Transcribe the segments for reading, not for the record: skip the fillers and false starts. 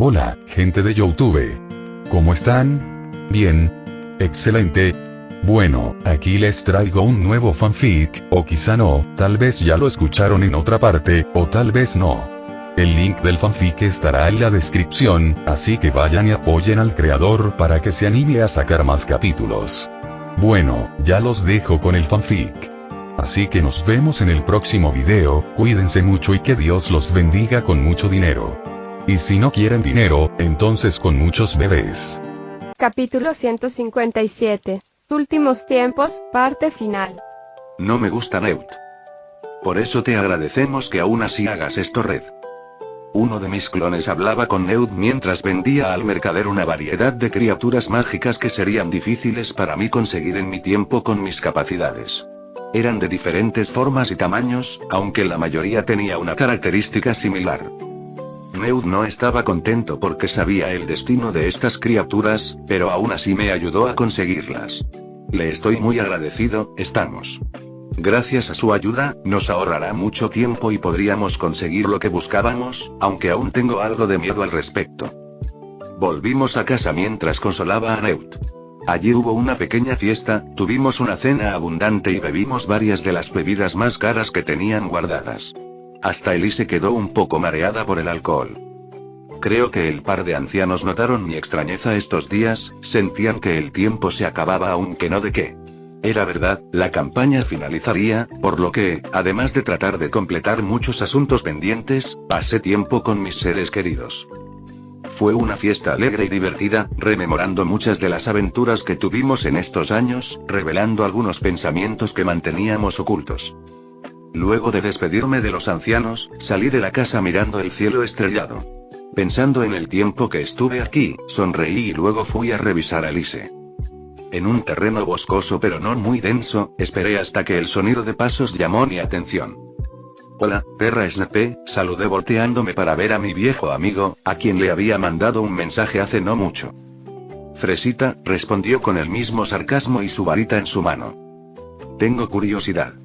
Hola, gente de YouTube. ¿Cómo están? Bien. Excelente. Bueno, aquí les traigo un nuevo fanfic, o quizá no, tal vez ya lo escucharon en otra parte, o tal vez no. El link del fanfic estará en la descripción, así que vayan y apoyen al creador para que se anime a sacar más capítulos. Bueno, ya los dejo con el fanfic. Así que nos vemos en el próximo video, cuídense mucho y que Dios los bendiga con mucho dinero. Y si no quieren dinero, entonces con muchos bebés. Capítulo 157. Últimos tiempos, parte final. No me gusta Neut. Por eso te agradecemos que aún así hagas esto, Red. Uno de mis clones hablaba con Neut mientras vendía al mercader una variedad de criaturas mágicas que serían difíciles para mí conseguir en mi tiempo con mis capacidades. Eran de diferentes formas y tamaños, aunque la mayoría tenía una característica similar. Neut no estaba contento porque sabía el destino de estas criaturas, pero aún así me ayudó a conseguirlas. Le estoy muy agradecido, estamos. Gracias a su ayuda, nos ahorrará mucho tiempo y podríamos conseguir lo que buscábamos, aunque aún tengo algo de miedo al respecto. Volvimos a casa mientras consolaba a Neut. Allí hubo una pequeña fiesta, tuvimos una cena abundante y bebimos varias de las bebidas más caras que tenían guardadas. Hasta Elise quedó un poco mareada por el alcohol. Creo que el par de ancianos notaron mi extrañeza estos días, sentían que el tiempo se acababa aunque no de qué. Era verdad, la campaña finalizaría, por lo que, además de tratar de completar muchos asuntos pendientes, pasé tiempo con mis seres queridos. Fue una fiesta alegre y divertida, rememorando muchas de las aventuras que tuvimos en estos años, revelando algunos pensamientos que manteníamos ocultos. Luego de despedirme de los ancianos, salí de la casa mirando el cielo estrellado. Pensando en el tiempo que estuve aquí, sonreí y luego fui a revisar a Elise. En un terreno boscoso pero no muy denso, esperé hasta que el sonido de pasos llamó mi atención. Hola, perra Snape, saludé volteándome para ver a mi viejo amigo, a quien le había mandado un mensaje hace no mucho. Fresita, respondió con el mismo sarcasmo y su varita en su mano. Tengo curiosidad.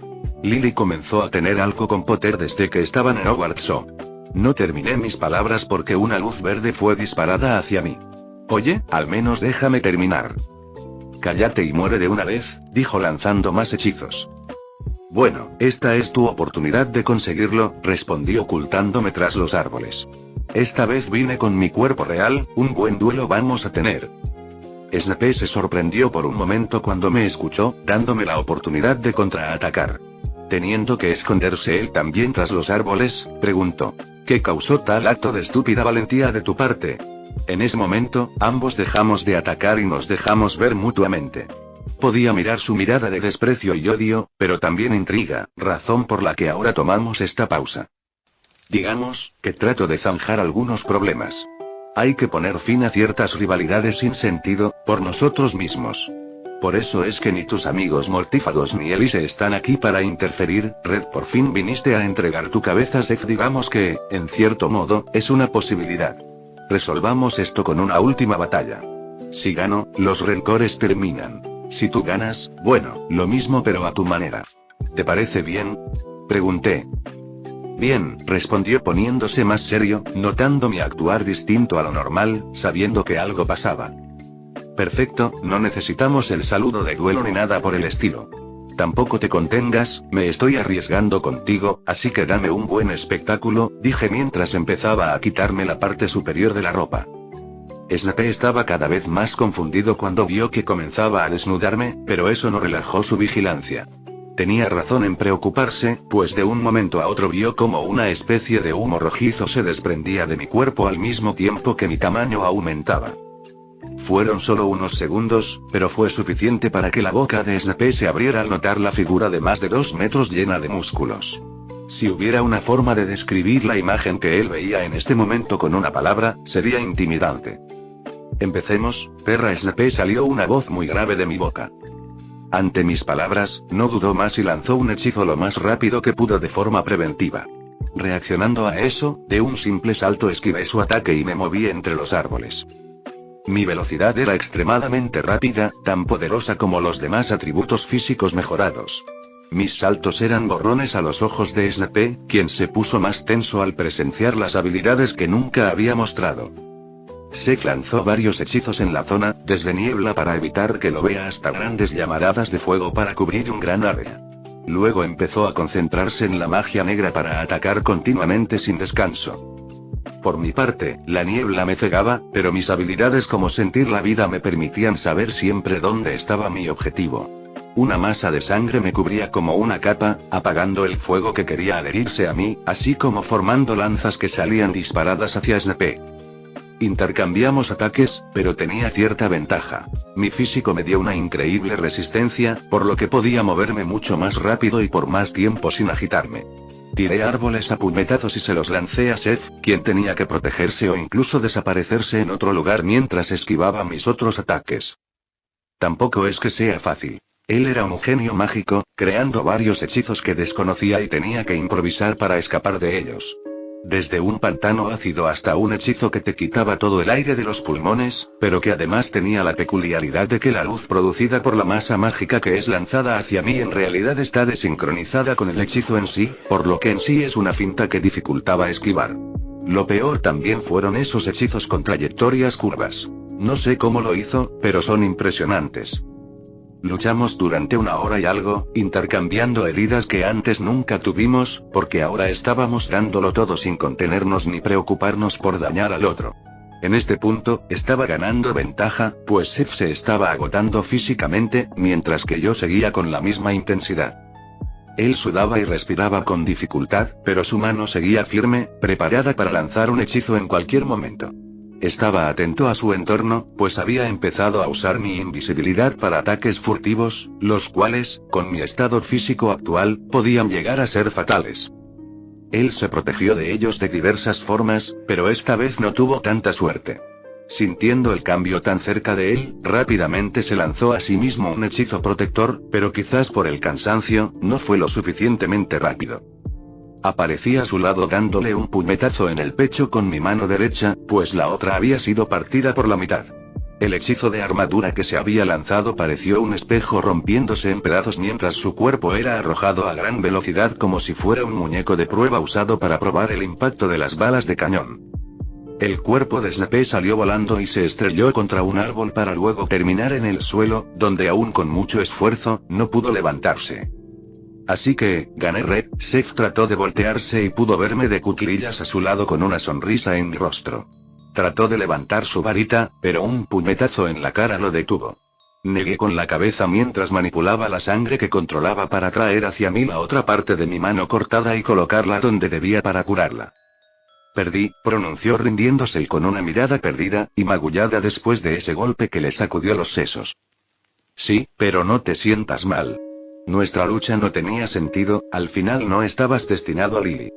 Lily comenzó a tener algo con Potter desde que estaban en Hogwarts. No terminé mis palabras porque una luz verde fue disparada hacia mí. Oye, al menos déjame terminar. Cállate y muere de una vez, dijo lanzando más hechizos. Bueno, esta es tu oportunidad de conseguirlo, respondí ocultándome tras los árboles. Esta vez vine con mi cuerpo real, un buen duelo vamos a tener. Snape se sorprendió por un momento cuando me escuchó, dándome la oportunidad de contraatacar. Teniendo que esconderse él también tras los árboles, preguntó: ¿qué causó tal acto de estúpida valentía de tu parte? En ese momento, ambos dejamos de atacar y nos dejamos ver mutuamente. Podía mirar su mirada de desprecio y odio, pero también intriga, razón por la que ahora tomamos esta pausa. Digamos, que trato de zanjar algunos problemas. Hay que poner fin a ciertas rivalidades sin sentido, por nosotros mismos. Por eso es que ni tus amigos mortífagos ni Elise están aquí para interferir, Red. Por fin viniste a entregar tu cabeza a Seth. Digamos que, en cierto modo, es una posibilidad. Resolvamos esto con una última batalla. Si gano, los rencores terminan. Si tú ganas, bueno, lo mismo pero a tu manera. ¿Te parece bien? Pregunté. Bien, respondió poniéndose más serio, notando mi actuar distinto a lo normal, sabiendo que algo pasaba. Perfecto, no necesitamos el saludo de duelo ni nada por el estilo. Tampoco te contengas, me estoy arriesgando contigo, así que dame un buen espectáculo, dije mientras empezaba a quitarme la parte superior de la ropa. Snape estaba cada vez más confundido cuando vio que comenzaba a desnudarme, pero eso no relajó su vigilancia. Tenía razón en preocuparse, pues de un momento a otro vio como una especie de humo rojizo se desprendía de mi cuerpo al mismo tiempo que mi tamaño aumentaba. Fueron solo unos segundos, pero fue suficiente para que la boca de Snape se abriera al notar la figura de más de 2 metros llena de músculos. Si hubiera una forma de describir la imagen que él veía en este momento con una palabra, sería intimidante. Empecemos, perra Snape, salió una voz muy grave de mi boca. Ante mis palabras, no dudó más y lanzó un hechizo lo más rápido que pudo de forma preventiva. Reaccionando a eso, de un simple salto esquivé su ataque y me moví entre los árboles. Mi velocidad era extremadamente rápida, tan poderosa como los demás atributos físicos mejorados. Mis saltos eran borrones a los ojos de Snape, quien se puso más tenso al presenciar las habilidades que nunca había mostrado. Seth lanzó varios hechizos en la zona, desde niebla para evitar que lo vea hasta grandes llamaradas de fuego para cubrir un gran área. Luego empezó a concentrarse en la magia negra para atacar continuamente sin descanso. Por mi parte, la niebla me cegaba, pero mis habilidades como sentir la vida me permitían saber siempre dónde estaba mi objetivo. Una masa de sangre me cubría como una capa, apagando el fuego que quería adherirse a mí, así como formando lanzas que salían disparadas hacia Snape. Intercambiamos ataques, pero tenía cierta ventaja. Mi físico me dio una increíble resistencia, por lo que podía moverme mucho más rápido y por más tiempo sin agitarme. Tiré árboles a puñetazos y se los lancé a Seth, quien tenía que protegerse o incluso desaparecerse en otro lugar mientras esquivaba mis otros ataques. Tampoco es que sea fácil. Él era un genio mágico, creando varios hechizos que desconocía y tenía que improvisar para escapar de ellos. Desde un pantano ácido hasta un hechizo que te quitaba todo el aire de los pulmones, pero que además tenía la peculiaridad de que la luz producida por la masa mágica que es lanzada hacia mí en realidad está desincronizada con el hechizo en sí, por lo que en sí es una finta que dificultaba esquivar. Lo peor también fueron esos hechizos con trayectorias curvas. No sé cómo lo hizo, pero son impresionantes. Luchamos durante 1 hora y algo, intercambiando heridas que antes nunca tuvimos, porque ahora estábamos dándolo todo sin contenernos ni preocuparnos por dañar al otro. En este punto, estaba ganando ventaja, pues Seth se estaba agotando físicamente, mientras que yo seguía con la misma intensidad. Él sudaba y respiraba con dificultad, pero su mano seguía firme, preparada para lanzar un hechizo en cualquier momento. Estaba atento a su entorno, pues había empezado a usar mi invisibilidad para ataques furtivos, los cuales, con mi estado físico actual, podían llegar a ser fatales. Él se protegió de ellos de diversas formas, pero esta vez no tuvo tanta suerte. Sintiendo el cambio tan cerca de él, rápidamente se lanzó a sí mismo un hechizo protector, pero quizás por el cansancio, no fue lo suficientemente rápido. Aparecí a su lado dándole un puñetazo en el pecho con mi mano derecha, pues la otra había sido partida por la mitad. El hechizo de armadura que se había lanzado pareció un espejo rompiéndose en pedazos mientras su cuerpo era arrojado a gran velocidad como si fuera un muñeco de prueba usado para probar el impacto de las balas de cañón. El cuerpo de Snape salió volando y se estrelló contra un árbol para luego terminar en el suelo, donde aún con mucho esfuerzo, no pudo levantarse. Así que, gané Red. Seth trató de voltearse y pudo verme de cuclillas a su lado con una sonrisa en mi rostro. Trató de levantar su varita, pero un puñetazo en la cara lo detuvo. Negué con la cabeza mientras manipulaba la sangre que controlaba para traer hacia mí la otra parte de mi mano cortada y colocarla donde debía para curarla. Perdí, pronunció rindiéndose y con una mirada perdida y magullada después de ese golpe que le sacudió los sesos. Sí, pero no te sientas mal. Nuestra lucha no tenía sentido, al final no estabas destinado a Lily.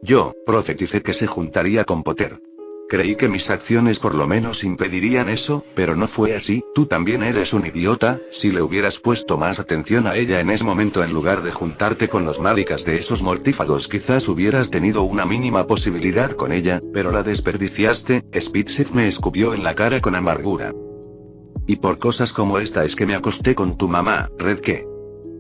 Yo, profeticé que se juntaría con Potter. Creí que mis acciones por lo menos impedirían eso, pero no fue así. Tú también eres un idiota. Si le hubieras puesto más atención a ella en ese momento en lugar de juntarte con los maricas de esos mortífagos, quizás hubieras tenido una mínima posibilidad con ella, pero la desperdiciaste. Spitz me escupió en la cara con amargura. Y por cosas como esta es que me acosté con tu mamá, Red. ¿Qué?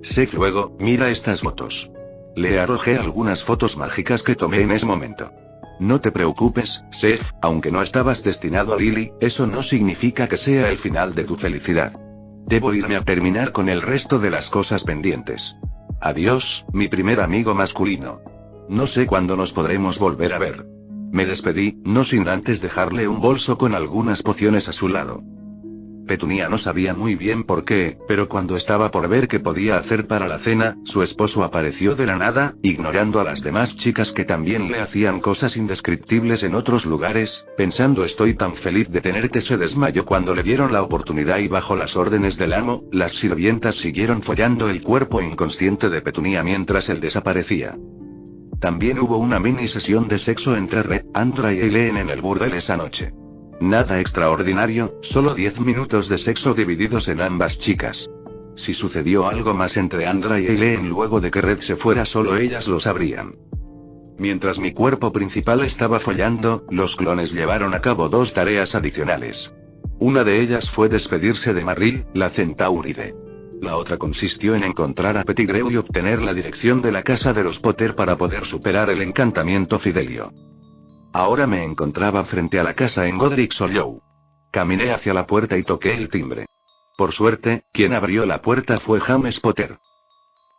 Seth, luego, mira estas fotos. Le arrojé algunas fotos mágicas que tomé en ese momento. No te preocupes, Seth, aunque no estabas destinado a Lily, eso no significa que sea el final de tu felicidad. Debo irme a terminar con el resto de las cosas pendientes. Adiós, mi primer amigo masculino. No sé cuándo nos podremos volver a ver. Me despedí, no sin antes dejarle un bolso con algunas pociones a su lado. Petunia no sabía muy bien por qué, pero cuando estaba por ver qué podía hacer para la cena, su esposo apareció de la nada, ignorando a las demás chicas que también le hacían cosas indescriptibles en otros lugares, pensando estoy tan feliz de tenerte. Se desmayó cuando le dieron la oportunidad y bajo las órdenes del amo, las sirvientas siguieron follando el cuerpo inconsciente de Petunia mientras él desaparecía. También hubo una mini sesión de sexo entre Red, Andra y Eileen en el burdel esa noche. Nada extraordinario, solo 10 minutos de sexo divididos en ambas chicas. Si sucedió algo más entre Andra y Eileen luego de que Red se fuera, solo ellas lo sabrían. Mientras mi cuerpo principal estaba follando, los clones llevaron a cabo 2 tareas adicionales. Una de ellas fue despedirse de Marril, la centauride. La otra consistió en encontrar a Pettigrew y obtener la dirección de la casa de los Potter para poder superar el encantamiento Fidelio. Ahora me encontraba frente a la casa en Godric's Hollow. Caminé hacia la puerta y toqué el timbre. Por suerte, quien abrió la puerta fue James Potter.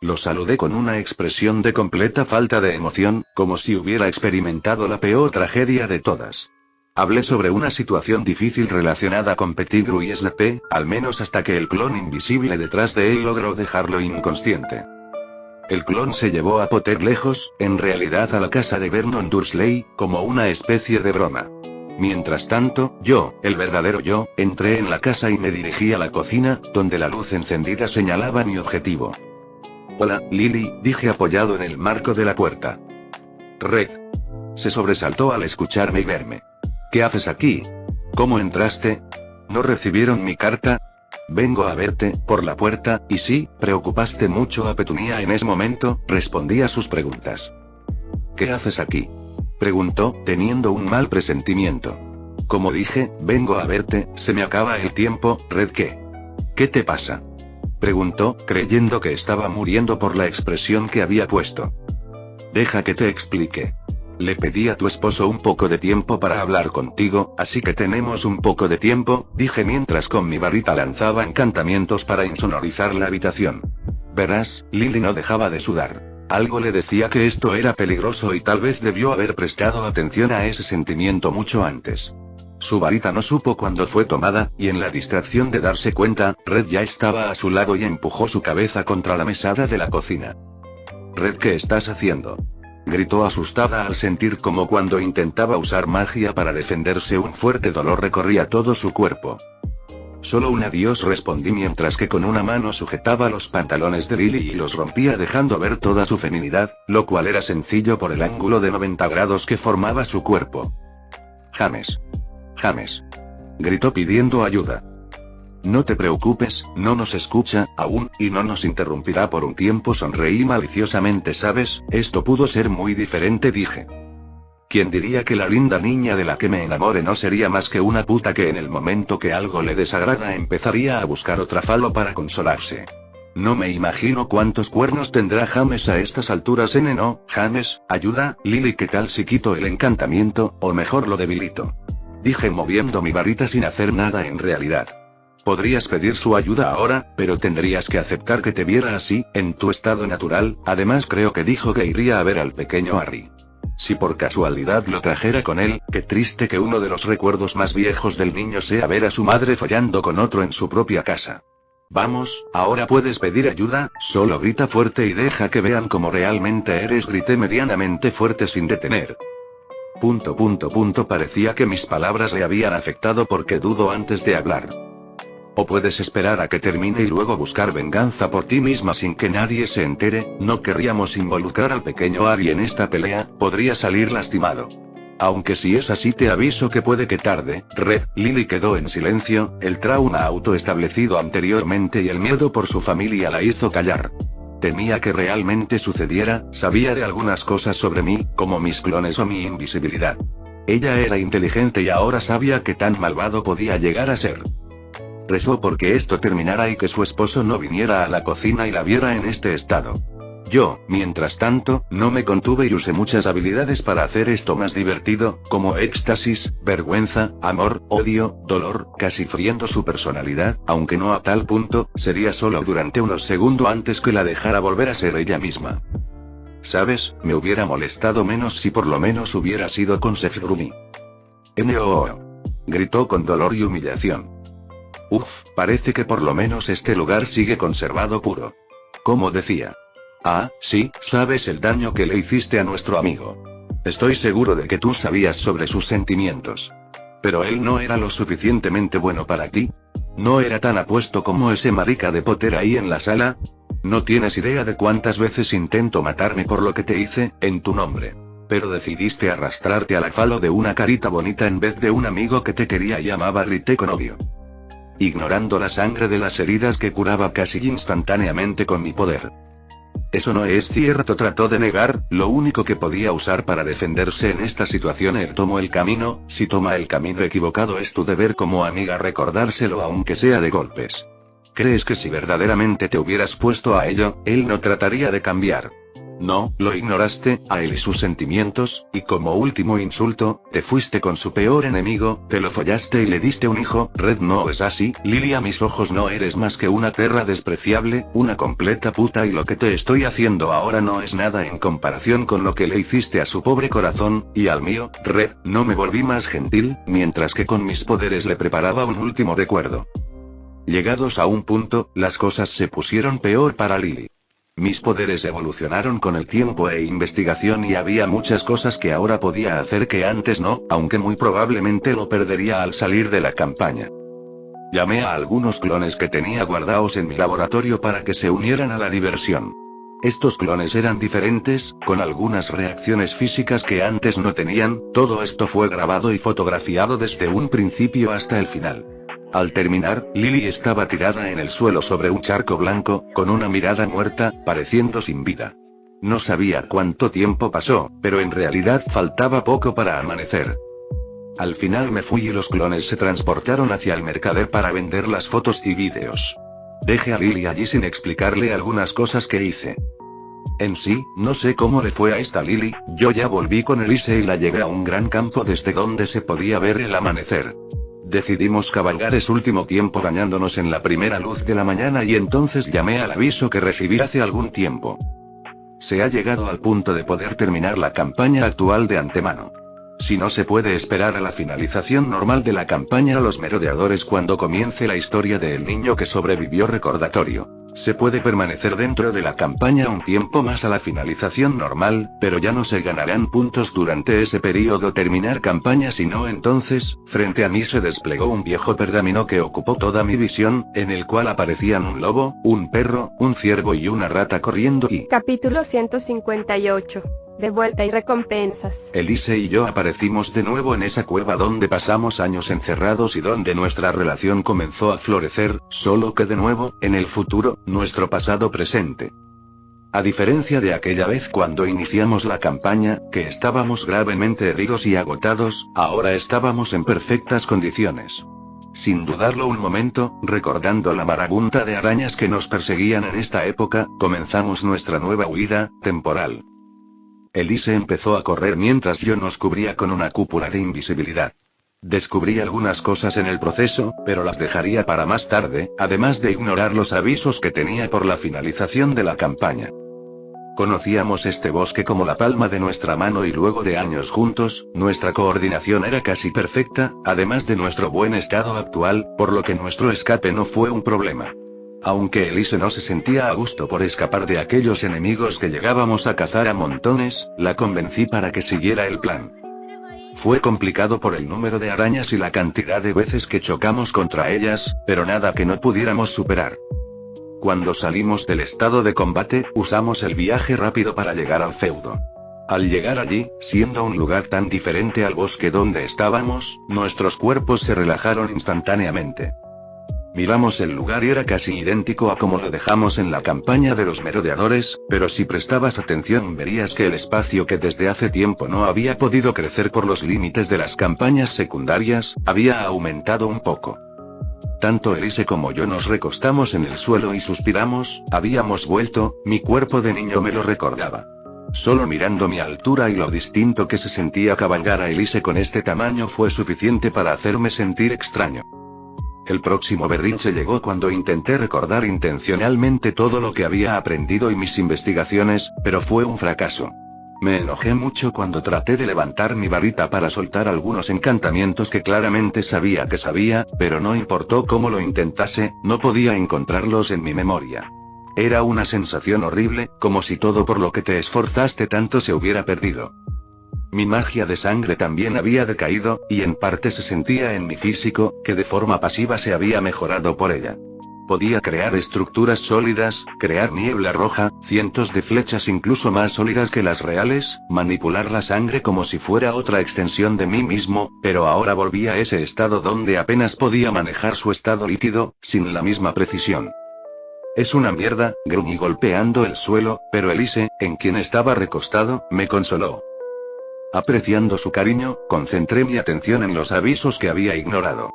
Lo saludé con una expresión de completa falta de emoción, como si hubiera experimentado la peor tragedia de todas. Hablé sobre una situación difícil relacionada con Pettigrew y Snape, al menos hasta que el clon invisible detrás de él logró dejarlo inconsciente. El clon se llevó a Potter lejos, en realidad a la casa de Vernon Dursley, como una especie de broma. Mientras tanto, yo, el verdadero yo, entré en la casa y me dirigí a la cocina, donde la luz encendida señalaba mi objetivo. «Hola, Lily», dije apoyado en el marco de la puerta. Red se sobresaltó al escucharme y verme. «¿Qué haces aquí? ¿Cómo entraste? ¿No recibieron mi carta? Vengo a verte, por la puerta, y sí, preocupaste mucho a Petunia en ese momento», respondí a sus preguntas. «¿Qué haces aquí?», preguntó, teniendo un mal presentimiento. «Como dije, vengo a verte, se me acaba el tiempo, Red». ¿Qué te pasa?, preguntó, creyendo que estaba muriendo por la expresión que había puesto. «Deja que te explique. Le pedí a tu esposo un poco de tiempo para hablar contigo, así que tenemos un poco de tiempo», dije mientras con mi varita lanzaba encantamientos para insonorizar la habitación. Verás, Lily no dejaba de sudar. Algo le decía que esto era peligroso y tal vez debió haber prestado atención a ese sentimiento mucho antes. Su varita no supo cuándo fue tomada, y en la distracción de darse cuenta, Red ya estaba a su lado y empujó su cabeza contra la mesada de la cocina. «Red, ¿qué estás haciendo?», gritó asustada al sentir como cuando intentaba usar magia para defenderse un fuerte dolor recorría todo su cuerpo. «Solo un adiós», respondí mientras que con una mano sujetaba los pantalones de Lily y los rompía dejando ver toda su feminidad, lo cual era sencillo por el ángulo de 90 grados que formaba su cuerpo. «James. James», gritó pidiendo ayuda. «No te preocupes, no nos escucha, aún, y no nos interrumpirá por un tiempo», sonreí maliciosamente. «Sabes, esto pudo ser muy diferente», dije. «¿Quién diría que la linda niña de la que me enamore no sería más que una puta que en el momento que algo le desagrada empezaría a buscar otra falo para consolarse? No me imagino cuántos cuernos tendrá James a estas alturas». «No, James, ayuda, Lily, ¿qué tal si quito el encantamiento, o mejor lo debilito?», dije moviendo mi varita sin hacer nada en realidad. «Podrías pedir su ayuda ahora, pero tendrías que aceptar que te viera así, en tu estado natural. Además creo que dijo que iría a ver al pequeño Harry. Si por casualidad lo trajera con él, qué triste que uno de los recuerdos más viejos del niño sea ver a su madre follando con otro en su propia casa. Vamos, ahora puedes pedir ayuda, solo grita fuerte y deja que vean cómo realmente eres», grité medianamente fuerte sin detener. Parecía que mis palabras le habían afectado porque dudó antes de hablar. «O puedes esperar a que termine y luego buscar venganza por ti misma sin que nadie se entere. No querríamos involucrar al pequeño Harry en esta pelea, podría salir lastimado. Aunque si es así te aviso que puede que tarde». Red. Lily quedó en silencio, el trauma autoestablecido anteriormente y el miedo por su familia la hizo callar. Temía que realmente sucediera, sabía de algunas cosas sobre mí, como mis clones o mi invisibilidad. Ella era inteligente y ahora sabía qué tan malvado podía llegar a ser. Rezó porque esto terminara y que su esposo no viniera a la cocina y la viera en este estado. Yo, mientras tanto, no me contuve y usé muchas habilidades para hacer esto más divertido, como éxtasis, vergüenza, amor, odio, dolor, casi friendo su personalidad, aunque no a tal punto, sería solo durante unos segundos antes que la dejara volver a ser ella misma. ¿Sabes? Me hubiera molestado menos si por lo menos hubiera sido con Sefruni. «No», gritó con dolor y humillación. «Uf, parece que por lo menos este lugar sigue conservado puro. Como decía. Ah, sí, ¿sabes el daño que le hiciste a nuestro amigo? Estoy seguro de que tú sabías sobre sus sentimientos. Pero él no era lo suficientemente bueno para ti. No era tan apuesto como ese marica de Potter ahí en la sala. No tienes idea de cuántas veces intento matarme por lo que te hice, en tu nombre. Pero decidiste arrastrarte al afalo de una carita bonita en vez de un amigo que te quería y amaba», grité con odio. Ignorando la sangre de las heridas que curaba casi instantáneamente con mi poder. «Eso no es cierto», trató de negar, lo único que podía usar para defenderse en esta situación. «Él tomó el camino, si toma el camino equivocado es tu deber como amiga recordárselo aunque sea de golpes. ¿Crees que si verdaderamente te hubieras puesto a ello, él no trataría de cambiar? No, lo ignoraste, a él y sus sentimientos, y como último insulto, te fuiste con su peor enemigo, te lo follaste y le diste un hijo. Red, no es así, Lily, a mis ojos no eres más que una perra despreciable, una completa puta, y lo que te estoy haciendo ahora no es nada en comparación con lo que le hiciste a su pobre corazón, y al mío. Red, no me volví más gentil, mientras que con mis poderes le preparaba un último recuerdo. Llegados a un punto, las cosas se pusieron peor para Lily. Mis poderes evolucionaron con el tiempo e investigación y había muchas cosas que ahora podía hacer que antes no, aunque muy probablemente lo perdería al salir de la campaña. Llamé a algunos clones que tenía guardados en mi laboratorio para que se unieran a la diversión. Estos clones eran diferentes, con algunas reacciones físicas que antes no tenían. Todo esto fue grabado y fotografiado desde un principio hasta el final. Al terminar, Lily estaba tirada en el suelo sobre un charco blanco, con una mirada muerta, pareciendo sin vida. No sabía cuánto tiempo pasó, pero en realidad faltaba poco para amanecer. Al final me fui y los clones se transportaron hacia el mercader para vender las fotos y vídeos. Dejé a Lily allí sin explicarle algunas cosas que hice. En sí, no sé cómo le fue a esta Lily, yo ya volví con Elise y la llevé a un gran campo desde donde se podía ver el amanecer. Decidimos cabalgar ese último tiempo bañándonos en la primera luz de la mañana y entonces llamé al aviso que recibí hace algún tiempo. Se ha llegado al punto de poder terminar la campaña actual de antemano. Si no se puede esperar a la finalización normal de la campaña a los merodeadores cuando comience la historia del niño que sobrevivió recordatorio. Se puede permanecer dentro de la campaña un tiempo más a la finalización normal, pero ya no se ganarán puntos durante ese periodo terminar campaña sino entonces, frente a mí se desplegó un viejo pergamino que ocupó toda mi visión, en el cual aparecían un lobo, un perro, un ciervo y una rata corriendo y... Capítulo 158. De vuelta y recompensas. Elise y yo aparecimos de nuevo en esa cueva donde pasamos años encerrados y donde nuestra relación comenzó a florecer, solo que de nuevo, en el futuro, nuestro pasado presente. A diferencia de aquella vez cuando iniciamos la campaña, que estábamos gravemente heridos y agotados, ahora estábamos en perfectas condiciones. Sin dudarlo un momento, recordando la marabunta de arañas que nos perseguían en esta época, comenzamos nuestra nueva huida, temporal. Elise empezó a correr mientras yo nos cubría con una cúpula de invisibilidad. Descubrí algunas cosas en el proceso, pero las dejaría para más tarde, además de ignorar los avisos que tenía por la finalización de la campaña. Conocíamos este bosque como la palma de nuestra mano y luego de años juntos, nuestra coordinación era casi perfecta, además de nuestro buen estado actual, por lo que nuestro escape no fue un problema. Aunque Elise no se sentía a gusto por escapar de aquellos enemigos que llegábamos a cazar a montones, la convencí para que siguiera el plan. Fue complicado por el número de arañas y la cantidad de veces que chocamos contra ellas, pero nada que no pudiéramos superar. Cuando salimos del estado de combate, usamos el viaje rápido para llegar al feudo. Al llegar allí, siendo un lugar tan diferente al bosque donde estábamos, nuestros cuerpos se relajaron instantáneamente. Miramos el lugar y era casi idéntico a como lo dejamos en la campaña de los merodeadores, pero si prestabas atención verías que el espacio que desde hace tiempo no había podido crecer por los límites de las campañas secundarias, había aumentado un poco. Tanto Elise como yo nos recostamos en el suelo y suspiramos, habíamos vuelto, mi cuerpo de niño me lo recordaba. Solo mirando mi altura y lo distinto que se sentía cabalgar a Elise con este tamaño fue suficiente para hacerme sentir extraño. El próximo berrinche llegó cuando intenté recordar intencionalmente todo lo que había aprendido y mis investigaciones, pero fue un fracaso. Me enojé mucho cuando traté de levantar mi varita para soltar algunos encantamientos que claramente sabía que sabía, pero no importó cómo lo intentase, no podía encontrarlos en mi memoria. Era una sensación horrible, como si todo por lo que te esforzaste tanto se hubiera perdido. Mi magia de sangre también había decaído, y en parte se sentía en mi físico, que de forma pasiva se había mejorado por ella. Podía crear estructuras sólidas, crear niebla roja, cientos de flechas incluso más sólidas que las reales, manipular la sangre como si fuera otra extensión de mí mismo, pero ahora volví a ese estado donde apenas podía manejar su estado líquido, sin la misma precisión. Es una mierda, gruñí golpeando el suelo, pero Elise, en quien estaba recostado, me consoló. Apreciando su cariño, concentré mi atención en los avisos que había ignorado.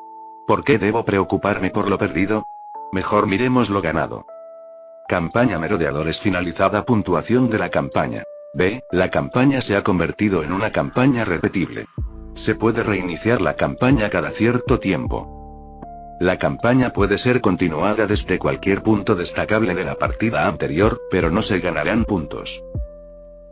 ¿Por qué debo preocuparme por lo perdido? Mejor miremos lo ganado. Campaña Merodeadores finalizada. Puntuación de la campaña. B. La campaña se ha convertido en una campaña repetible. Se puede reiniciar la campaña cada cierto tiempo. La campaña puede ser continuada desde cualquier punto destacable de la partida anterior, pero no se ganarán puntos.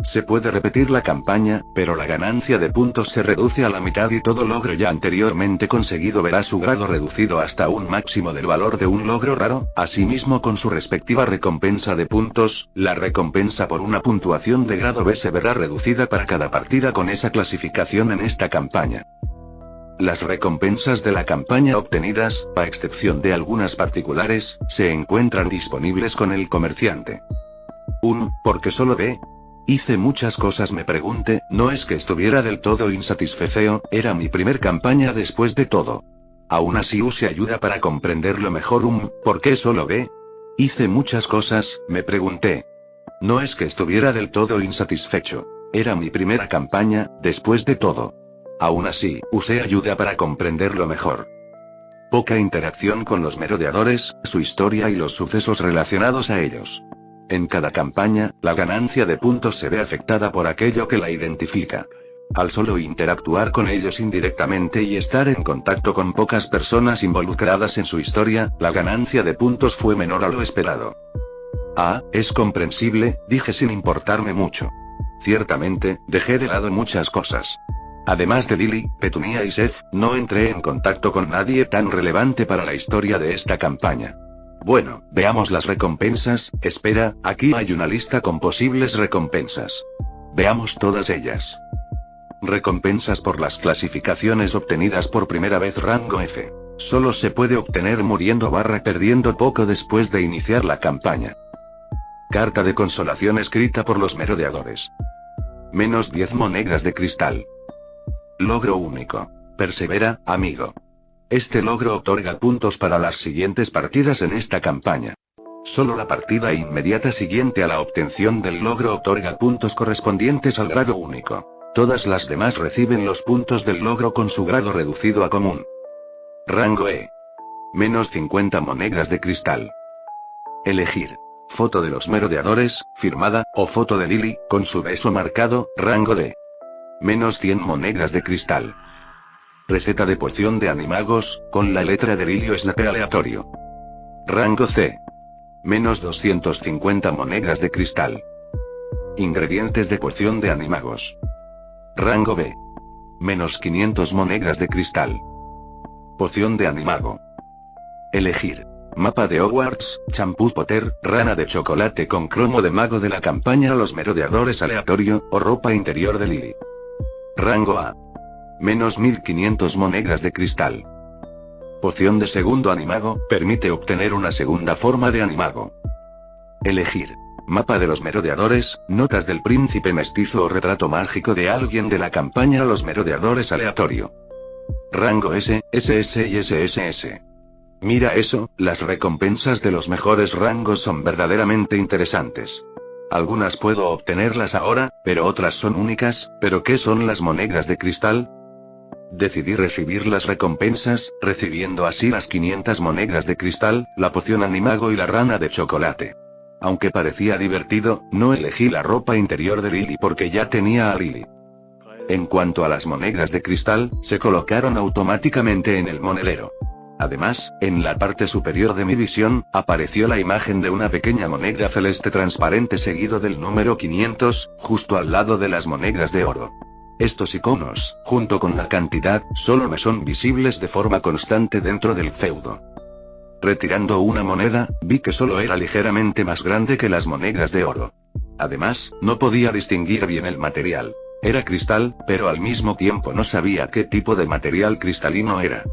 Se puede repetir la campaña, pero la ganancia de puntos se reduce a la mitad y todo logro ya anteriormente conseguido verá su grado reducido hasta un máximo del valor de un logro raro, asimismo con su respectiva recompensa de puntos. La recompensa por una puntuación de grado B se verá reducida para cada partida con esa clasificación en esta campaña. Las recompensas de la campaña obtenidas, a excepción de algunas particulares, se encuentran disponibles con el comerciante. ¿Por qué solo B? Hice muchas cosas, me pregunté, no es que estuviera del todo insatisfecho, era mi primer campaña después de todo. Aún así use ayuda para comprenderlo mejor. ¿Por qué solo B? Hice muchas cosas, me pregunté. No es que estuviera del todo insatisfecho. Era mi primera campaña, después de todo. Aún así, usé ayuda para comprenderlo mejor. Poca interacción con los merodeadores, su historia y los sucesos relacionados a ellos. En cada campaña, la ganancia de puntos se ve afectada por aquello que la identifica. Al solo interactuar con ellos indirectamente y estar en contacto con pocas personas involucradas en su historia, la ganancia de puntos fue menor a lo esperado. Es comprensible, dije sin importarme mucho. Ciertamente, dejé de lado muchas cosas. Además de Lily, Petunia y Seth, no entré en contacto con nadie tan relevante para la historia de esta campaña. Bueno, veamos las recompensas. Espera, aquí hay una lista con posibles recompensas. Veamos todas ellas. Recompensas por las clasificaciones obtenidas por primera vez. Rango F. Solo se puede obtener muriendo / perdiendo poco después de iniciar la campaña. Carta de consolación escrita por los merodeadores. Menos 10 monedas de cristal. Logro único. Persevera, amigo. Este logro otorga puntos para las siguientes partidas en esta campaña. Solo la partida inmediata siguiente a la obtención del logro otorga puntos correspondientes al grado único. Todas las demás reciben los puntos del logro con su grado reducido a común. Rango E. Menos 50 monedas de cristal. Elegir. Foto de los merodeadores, firmada, o foto de Lily, con su beso marcado. Rango D. Menos 100 monedas de cristal. Receta de poción de animagos, con la letra de Lily o Snape aleatorio. Rango C. Menos 250 monedas de cristal. Ingredientes de poción de animagos. Rango B. Menos 500 monedas de cristal. Poción de animago. Elegir. Mapa de Hogwarts, champú Potter, rana de chocolate con cromo de mago de la campaña Los merodeadores aleatorio, o ropa interior de Lily. Rango A. Menos 1500 monedas de cristal. Poción de segundo animago, permite obtener una segunda forma de animago. Elegir. Mapa de los merodeadores, notas del príncipe mestizo o retrato mágico de alguien de la campaña Los merodeadores aleatorio. Rango S, SS y SSS. Mira eso, las recompensas de los mejores rangos son verdaderamente interesantes. Algunas puedo obtenerlas ahora, pero otras son únicas. ¿Pero qué son las monedas de cristal? Decidí recibir las recompensas, recibiendo así las 500 monedas de cristal, la poción animago y la rana de chocolate. Aunque parecía divertido, no elegí la ropa interior de Lily porque ya tenía a Lily. En cuanto a las monedas de cristal, se colocaron automáticamente en el monedero. Además, en la parte superior de mi visión, apareció la imagen de una pequeña moneda celeste transparente seguido del número 500, justo al lado de las monedas de oro. Estos iconos, junto con la cantidad, solo me son visibles de forma constante dentro del feudo. Retirando una moneda, vi que solo era ligeramente más grande que las monedas de oro. Además, no podía distinguir bien el material. Era cristal, pero al mismo tiempo no sabía qué tipo de material cristalino era.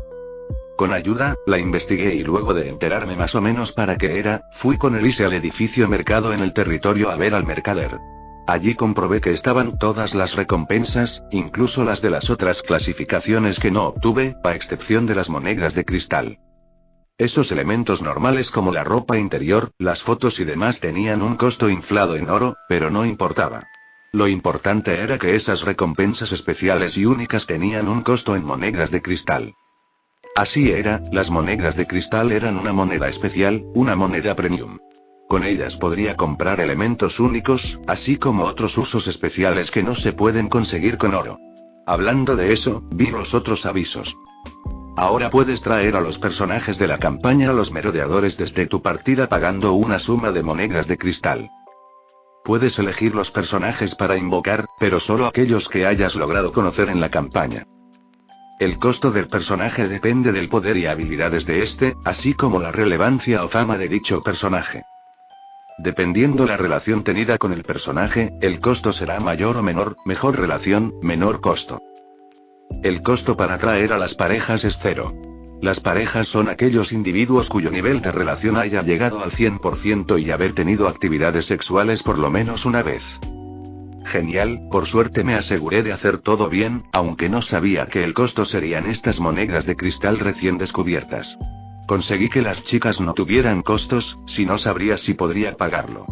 Con ayuda, la investigué y luego de enterarme más o menos para qué era, fui con Elise al edificio mercado en el territorio a ver al mercader. Allí comprobé que estaban todas las recompensas, incluso las de las otras clasificaciones que no obtuve, a excepción de las monedas de cristal. Esos elementos normales como la ropa interior, las fotos y demás tenían un costo inflado en oro, pero no importaba. Lo importante era que esas recompensas especiales y únicas tenían un costo en monedas de cristal. Así era, las monedas de cristal eran una moneda especial, una moneda premium. Con ellas podría comprar elementos únicos, así como otros usos especiales que no se pueden conseguir con oro. Hablando de eso, vi los otros avisos. Ahora puedes traer a los personajes de la campaña a los merodeadores desde tu partida pagando una suma de monedas de cristal. Puedes elegir los personajes para invocar, pero solo aquellos que hayas logrado conocer en la campaña. El costo del personaje depende del poder y habilidades de este, así como la relevancia o fama de dicho personaje. Dependiendo la relación tenida con el personaje, el costo será mayor o menor, mejor relación, menor costo. El costo para atraer a las parejas es 0. Las parejas son aquellos individuos cuyo nivel de relación haya llegado al 100% y haber tenido actividades sexuales por lo menos una vez. Genial, por suerte me aseguré de hacer todo bien, aunque no sabía que el costo serían estas monedas de cristal recién descubiertas. Conseguí que las chicas no tuvieran costos, si no sabría si podría pagarlo.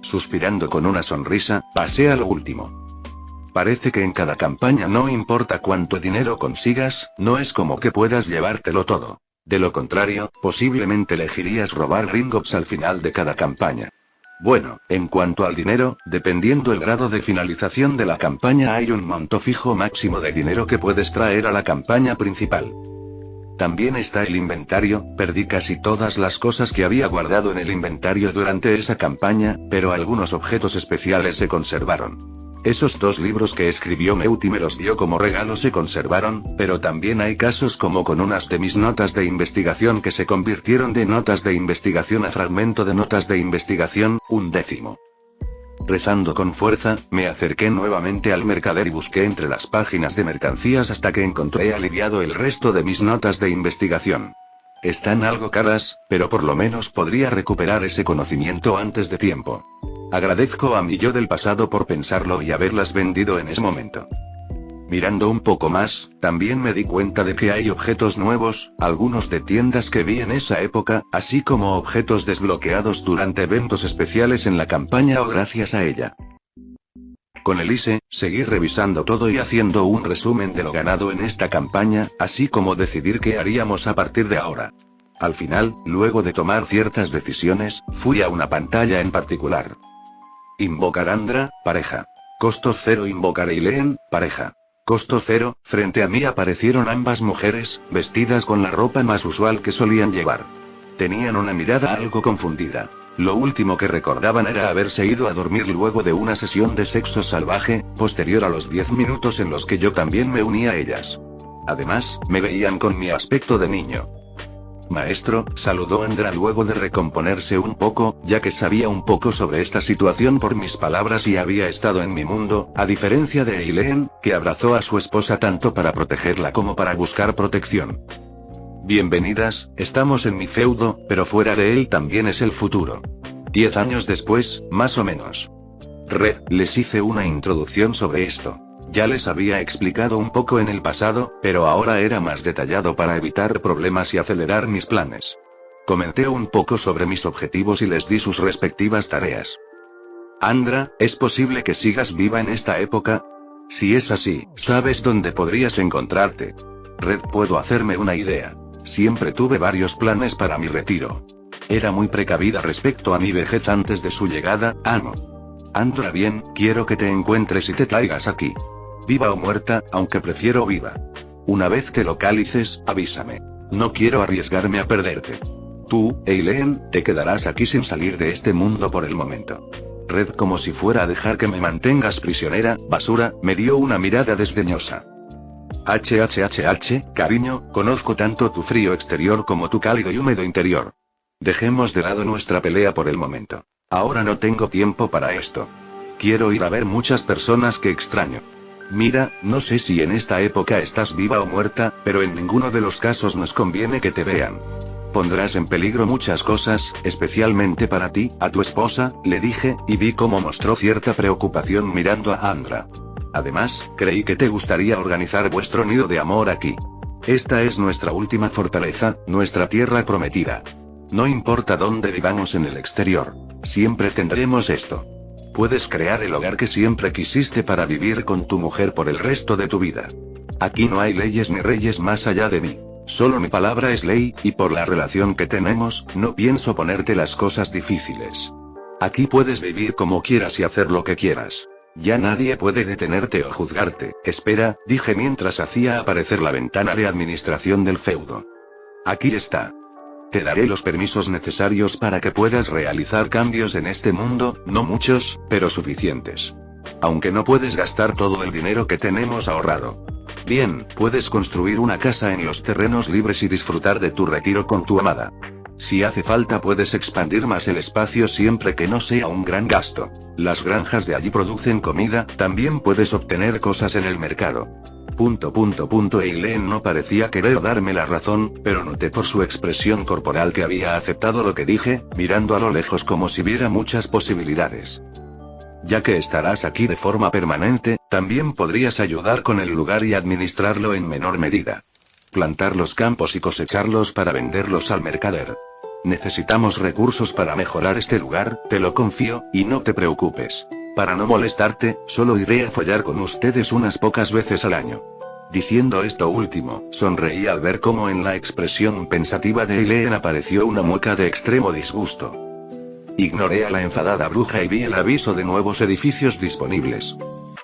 Suspirando con una sonrisa, pasé a lo último. Parece que en cada campaña no importa cuánto dinero consigas, no es como que puedas llevártelo todo. De lo contrario, posiblemente elegirías robar Gringotts al final de cada campaña. Bueno, en cuanto al dinero, dependiendo el grado de finalización de la campaña hay un monto fijo máximo de dinero que puedes traer a la campaña principal. También está el inventario, perdí casi todas las cosas que había guardado en el inventario durante esa campaña, pero algunos objetos especiales se conservaron. Esos 2 libros que escribió Meut y me los dio como regalo se conservaron, pero también hay casos como con unas de mis notas de investigación que se convirtieron de notas de investigación a fragmento de notas de investigación, 1/10. Rezando con fuerza, me acerqué nuevamente al mercader y busqué entre las páginas de mercancías hasta que encontré aliviado el resto de mis notas de investigación. Están algo caras, pero por lo menos podría recuperar ese conocimiento antes de tiempo. Agradezco a mi yo del pasado por pensarlo y haberlas vendido en ese momento. Mirando un poco más, también me di cuenta de que hay objetos nuevos, algunos de tiendas que vi en esa época, así como objetos desbloqueados durante eventos especiales en la campaña o gracias a ella. Con Elise, seguí revisando todo y haciendo un resumen de lo ganado en esta campaña, así como decidir qué haríamos a partir de ahora. Al final, luego de tomar ciertas decisiones, fui a una pantalla en particular. Invocar Andra, pareja. Costos 0. Invocar Eileen, pareja. Costo 0, frente a mí aparecieron ambas mujeres, vestidas con la ropa más usual que solían llevar. Tenían una mirada algo confundida. Lo último que recordaban era haberse ido a dormir luego de una sesión de sexo salvaje, posterior a los 10 minutos en los que yo también me uní a ellas. Además, me veían con mi aspecto de niño. Maestro, saludó Andra luego de recomponerse un poco, ya que sabía un poco sobre esta situación por mis palabras y había estado en mi mundo, a diferencia de Eileen, que abrazó a su esposa tanto para protegerla como para buscar protección. Bienvenidas, estamos en mi feudo, pero fuera de él también es el futuro. 10 años después, más o menos. Les hice una introducción sobre esto. Ya les había explicado un poco en el pasado, pero ahora era más detallado para evitar problemas y acelerar mis planes. Comenté un poco sobre mis objetivos y les di sus respectivas tareas. Andra, ¿es posible que sigas viva en esta época? Si es así, ¿sabes dónde podrías encontrarte? Puedo hacerme una idea. Siempre tuve varios planes para mi retiro. Era muy precavida respecto a mi vejez antes de su llegada, amo. Andra, bien, quiero que te encuentres y te traigas aquí. Viva o muerta, aunque prefiero viva. Una vez te localices, avísame. No quiero arriesgarme a perderte. Tú, Eileen, te quedarás aquí sin salir de este mundo por el momento. Como si fuera a dejar que me mantengas prisionera, basura, me dio una mirada desdeñosa. Cariño, conozco tanto tu frío exterior como tu cálido y húmedo interior. Dejemos de lado nuestra pelea por el momento. Ahora no tengo tiempo para esto. Quiero ir a ver muchas personas que extraño. Mira, no sé si en esta época estás viva o muerta, pero en ninguno de los casos nos conviene que te vean. Pondrás en peligro muchas cosas, especialmente para ti, a tu esposa, le dije, y vi cómo mostró cierta preocupación mirando a Andra. Además, creí que te gustaría organizar vuestro nido de amor aquí. Esta es nuestra última fortaleza, nuestra tierra prometida. No importa dónde vivamos en el exterior, siempre tendremos esto. Puedes crear el hogar que siempre quisiste para vivir con tu mujer por el resto de tu vida. Aquí no hay leyes ni reyes más allá de mí. Solo mi palabra es ley, y por la relación que tenemos, no pienso ponerte las cosas difíciles. Aquí puedes vivir como quieras y hacer lo que quieras. Ya nadie puede detenerte o juzgarte. Espera, dije mientras hacía aparecer la ventana de administración del feudo. Aquí está. Te daré los permisos necesarios para que puedas realizar cambios en este mundo, no muchos, pero suficientes. Aunque no puedes gastar todo el dinero que tenemos ahorrado. Bien, puedes construir una casa en los terrenos libres y disfrutar de tu retiro con tu amada. Si hace falta puedes expandir más el espacio siempre que no sea un gran gasto. Las granjas de allí producen comida, también puedes obtener cosas en el mercado. Eileen no parecía querer darme la razón, pero noté por su expresión corporal que había aceptado lo que dije, mirando a lo lejos como si viera muchas posibilidades. Ya que estarás aquí de forma permanente, también podrías ayudar con el lugar y administrarlo en menor medida. Plantar los campos y cosecharlos para venderlos al mercader. Necesitamos recursos para mejorar este lugar, te lo confío, y no te preocupes. Para no molestarte, solo iré a follar con ustedes unas pocas veces al año. Diciendo esto último, sonreí al ver cómo en la expresión pensativa de Eileen apareció una mueca de extremo disgusto. Ignoré a la enfadada bruja y vi el aviso de nuevos edificios disponibles.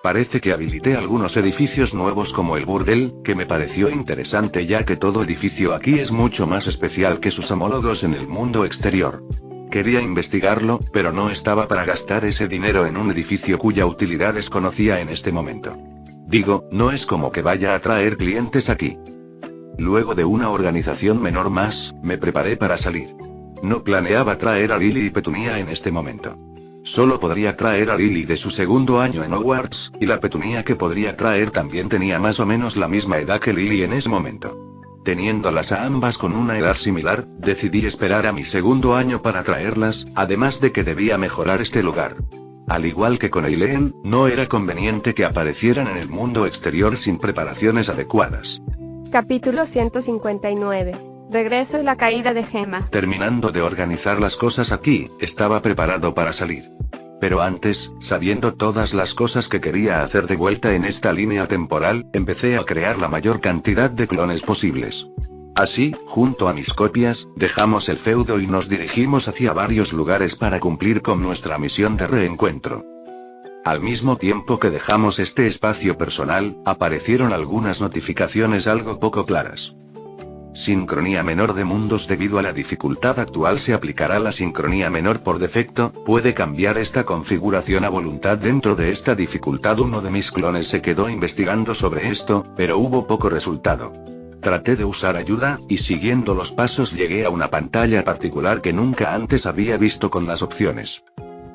Parece que habilité algunos edificios nuevos como el burdel, que me pareció interesante ya que todo edificio aquí es mucho más especial que sus homólogos en el mundo exterior. Quería investigarlo, pero no estaba para gastar ese dinero en un edificio cuya utilidad desconocía en este momento. Digo, no es como que vaya a traer clientes aquí. Luego de una organización menor más, me preparé para salir. No planeaba traer a Lily y Petunia en este momento. Solo podría traer a Lily de su segundo año en Hogwarts, y la Petunia que podría traer también tenía más o menos la misma edad que Lily en ese momento. Teniéndolas a ambas con una edad similar, decidí esperar a mi segundo año para traerlas, además de que debía mejorar este lugar. Al igual que con Eileen, no era conveniente que aparecieran en el mundo exterior sin preparaciones adecuadas. Capítulo 159. Regreso y la caída de Gemma. Terminando de organizar las cosas aquí, estaba preparado para salir. Pero antes, sabiendo todas las cosas que quería hacer de vuelta en esta línea temporal, empecé a crear la mayor cantidad de clones posibles. Así, junto a mis copias, dejamos el feudo y nos dirigimos hacia varios lugares para cumplir con nuestra misión de reencuentro. Al mismo tiempo que dejamos este espacio personal, aparecieron algunas notificaciones algo poco claras. Sincronía menor de mundos. Debido a la dificultad actual se aplicará la sincronía menor por defecto, puede cambiar esta configuración a voluntad dentro de esta dificultad. Uno de mis clones se quedó investigando sobre esto, pero hubo poco resultado. Traté de usar ayuda, y siguiendo los pasos llegué a una pantalla particular que nunca antes había visto con las opciones.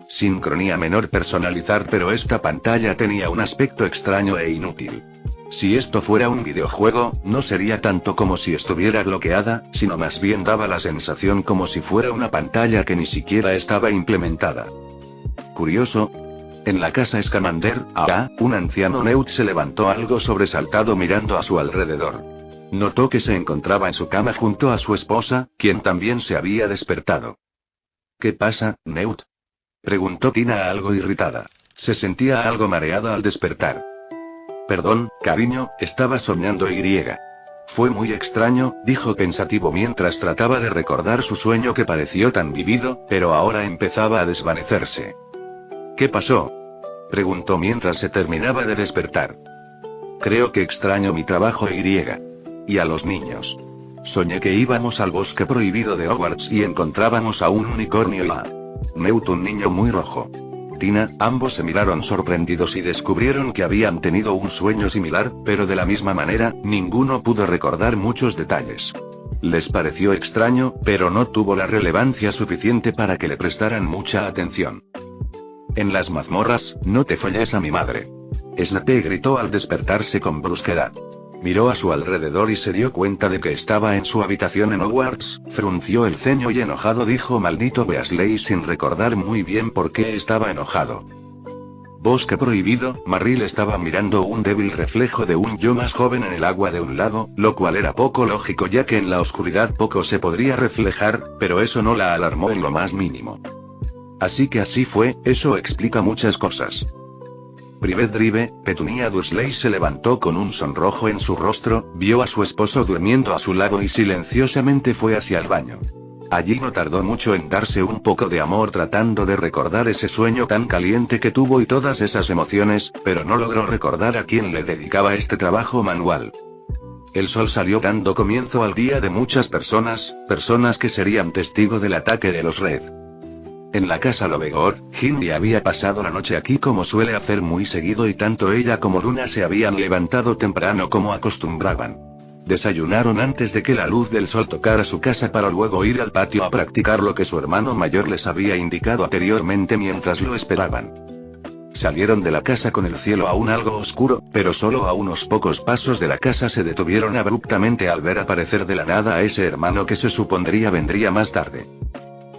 Sincronía menor personalizar, pero esta pantalla tenía un aspecto extraño e inútil. Si esto fuera un videojuego, no sería tanto como si estuviera bloqueada, sino más bien daba la sensación como si fuera una pantalla que ni siquiera estaba implementada. Curioso. En la casa Scamander, un anciano Newt se levantó algo sobresaltado mirando a su alrededor. Notó que se encontraba en su cama junto a su esposa, quien también se había despertado. ¿Qué pasa, Newt?, preguntó Tina algo irritada. Se sentía algo mareada al despertar. Perdón, cariño, estaba soñando. Fue muy extraño, dijo pensativo mientras trataba de recordar su sueño que pareció tan vívido, pero ahora empezaba a desvanecerse. ¿Qué pasó?, preguntó mientras se terminaba de despertar. Creo que extraño mi trabajo y a los niños. Soñé que íbamos al bosque prohibido de Hogwarts y encontrábamos a un unicornio y a Newt, un niño muy rojo. Tina, ambos se miraron sorprendidos y descubrieron que habían tenido un sueño similar, pero de la misma manera, ninguno pudo recordar muchos detalles. Les pareció extraño, pero no tuvo la relevancia suficiente para que le prestaran mucha atención. En las mazmorras, no te folles a mi madre. Snape gritó al despertarse con brusquedad. Miró a su alrededor y se dio cuenta de que estaba en su habitación en Hogwarts, frunció el ceño y enojado dijo maldito Weasley sin recordar muy bien por qué estaba enojado. Bosque prohibido. Marril estaba mirando un débil reflejo de un yo más joven en el agua de un lago, lo cual era poco lógico ya que en la oscuridad poco se podría reflejar, pero eso no la alarmó en lo más mínimo. Así que así fue, eso explica muchas cosas. Privet Drive, Petunia Dursley se levantó con un sonrojo en su rostro, vio a su esposo durmiendo a su lado y silenciosamente fue hacia el baño. Allí no tardó mucho en darse un poco de amor tratando de recordar ese sueño tan caliente que tuvo y todas esas emociones, pero no logró recordar a quién le dedicaba este trabajo manual. El sol salió dando comienzo al día de muchas personas que serían testigo del ataque de los Red. En la casa Lovegor, Hindi había pasado la noche aquí como suele hacer muy seguido y tanto ella como Luna se habían levantado temprano como acostumbraban. Desayunaron antes de que la luz del sol tocara su casa para luego ir al patio a practicar lo que su hermano mayor les había indicado anteriormente mientras lo esperaban. Salieron de la casa con el cielo aún algo oscuro, pero solo a unos pocos pasos de la casa se detuvieron abruptamente al ver aparecer de la nada a ese hermano que se supondría vendría más tarde.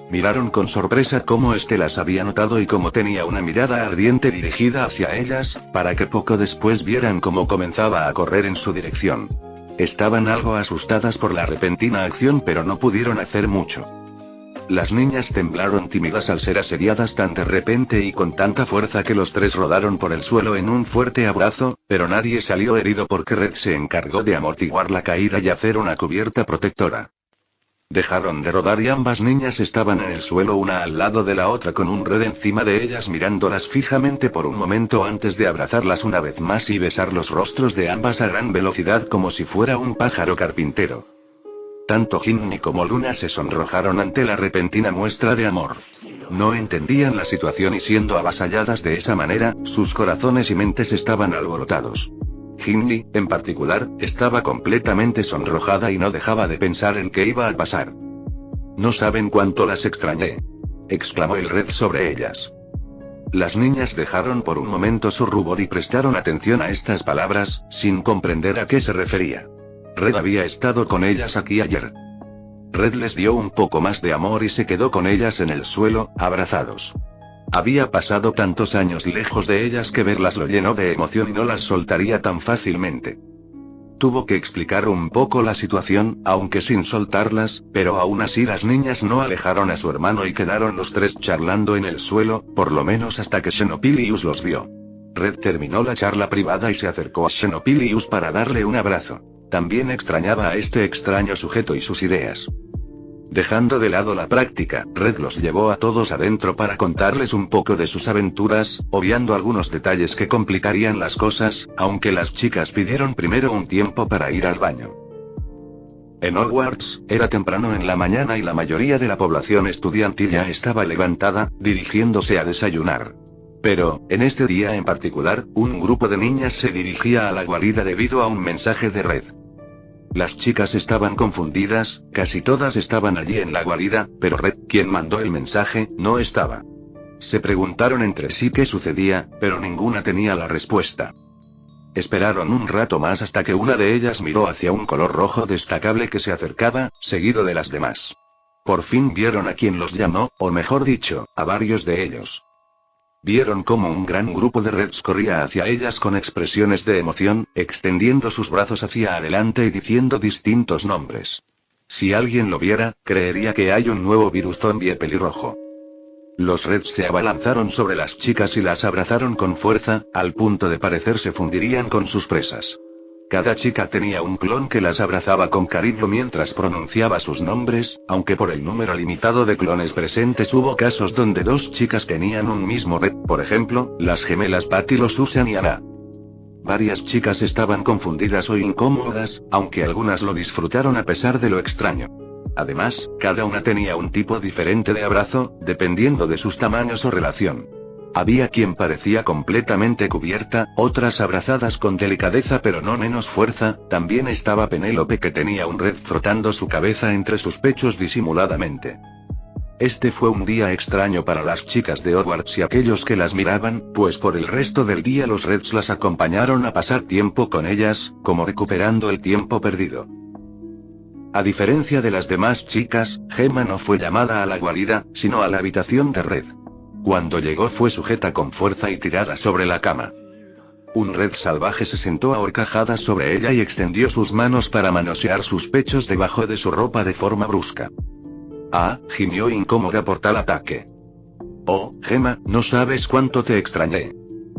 Miraron con sorpresa cómo este las había notado y cómo tenía una mirada ardiente dirigida hacia ellas, para que poco después vieran cómo comenzaba a correr en su dirección. Estaban algo asustadas por la repentina acción pero no pudieron hacer mucho. Las niñas temblaron tímidas al ser asediadas tan de repente y con tanta fuerza que los tres rodaron por el suelo en un fuerte abrazo, pero nadie salió herido porque Red se encargó de amortiguar la caída y hacer una cubierta protectora. Dejaron de rodar y ambas niñas estaban en el suelo una al lado de la otra con un Red encima de ellas mirándolas fijamente por un momento antes de abrazarlas una vez más y besar los rostros de ambas a gran velocidad como si fuera un pájaro carpintero. Tanto Ginny como Luna se sonrojaron ante la repentina muestra de amor. No entendían la situación y siendo avasalladas de esa manera, sus corazones y mentes estaban alborotados. Ginny, en particular, estaba completamente sonrojada y no dejaba de pensar en qué iba a pasar. «No saben cuánto las extrañé», exclamó el Red sobre ellas. Las niñas dejaron por un momento su rubor y prestaron atención a estas palabras, sin comprender a qué se refería. Red había estado con ellas aquí ayer. Red les dio un poco más de amor y se quedó con ellas en el suelo, abrazados. Había pasado tantos años lejos de ellas que verlas lo llenó de emoción y no las soltaría tan fácilmente. Tuvo que explicar un poco la situación, aunque sin soltarlas, pero aún así las niñas no alejaron a su hermano y quedaron los tres charlando en el suelo, por lo menos hasta que Xenopilius los vio. Red terminó la charla privada y se acercó a Xenopilius para darle un abrazo. También extrañaba a este extraño sujeto y sus ideas. Dejando de lado la práctica, Red los llevó a todos adentro para contarles un poco de sus aventuras, obviando algunos detalles que complicarían las cosas, aunque las chicas pidieron primero un tiempo para ir al baño. En Hogwarts, era temprano en la mañana y la mayoría de la población estudiantil ya estaba levantada, dirigiéndose a desayunar. Pero, en este día en particular, un grupo de niñas se dirigía a la guarida debido a un mensaje de Red. Las chicas estaban confundidas, casi todas estaban allí en la guarida, pero Red, quien mandó el mensaje, no estaba. Se preguntaron entre sí qué sucedía, pero ninguna tenía la respuesta. Esperaron un rato más hasta que una de ellas miró hacia un color rojo destacable que se acercaba, seguido de las demás. Por fin vieron a quien los llamó, o mejor dicho, a varios de ellos. Vieron cómo un gran grupo de Reds corría hacia ellas con expresiones de emoción, extendiendo sus brazos hacia adelante y diciendo distintos nombres. Si alguien lo viera, creería que hay un nuevo virus zombie pelirrojo. Los Reds se abalanzaron sobre las chicas y las abrazaron con fuerza, al punto de parecer se fundirían con sus presas. Cada chica tenía un clon que las abrazaba con cariño mientras pronunciaba sus nombres, aunque por el número limitado de clones presentes hubo casos donde dos chicas tenían un mismo Red, por ejemplo, las gemelas Patty, Susan y Anna. Varias chicas estaban confundidas o incómodas, aunque algunas lo disfrutaron a pesar de lo extraño. Además, cada una tenía un tipo diferente de abrazo, dependiendo de sus tamaños o relación. Había quien parecía completamente cubierta, otras abrazadas con delicadeza pero no menos fuerza, también estaba Penélope que tenía un Red frotando su cabeza entre sus pechos disimuladamente. Este fue un día extraño para las chicas de Hogwarts y aquellos que las miraban, pues por el resto del día los Reds las acompañaron a pasar tiempo con ellas, como recuperando el tiempo perdido. A diferencia de las demás chicas, Gemma no fue llamada a la guarida, sino a la habitación de Red. Cuando llegó fue sujeta con fuerza y tirada sobre la cama. Un Red salvaje se sentó ahorcajada sobre ella y extendió sus manos para manosear sus pechos debajo de su ropa de forma brusca. Ah, gimió incómoda por tal ataque. Oh, Gemma, no sabes cuánto te extrañé.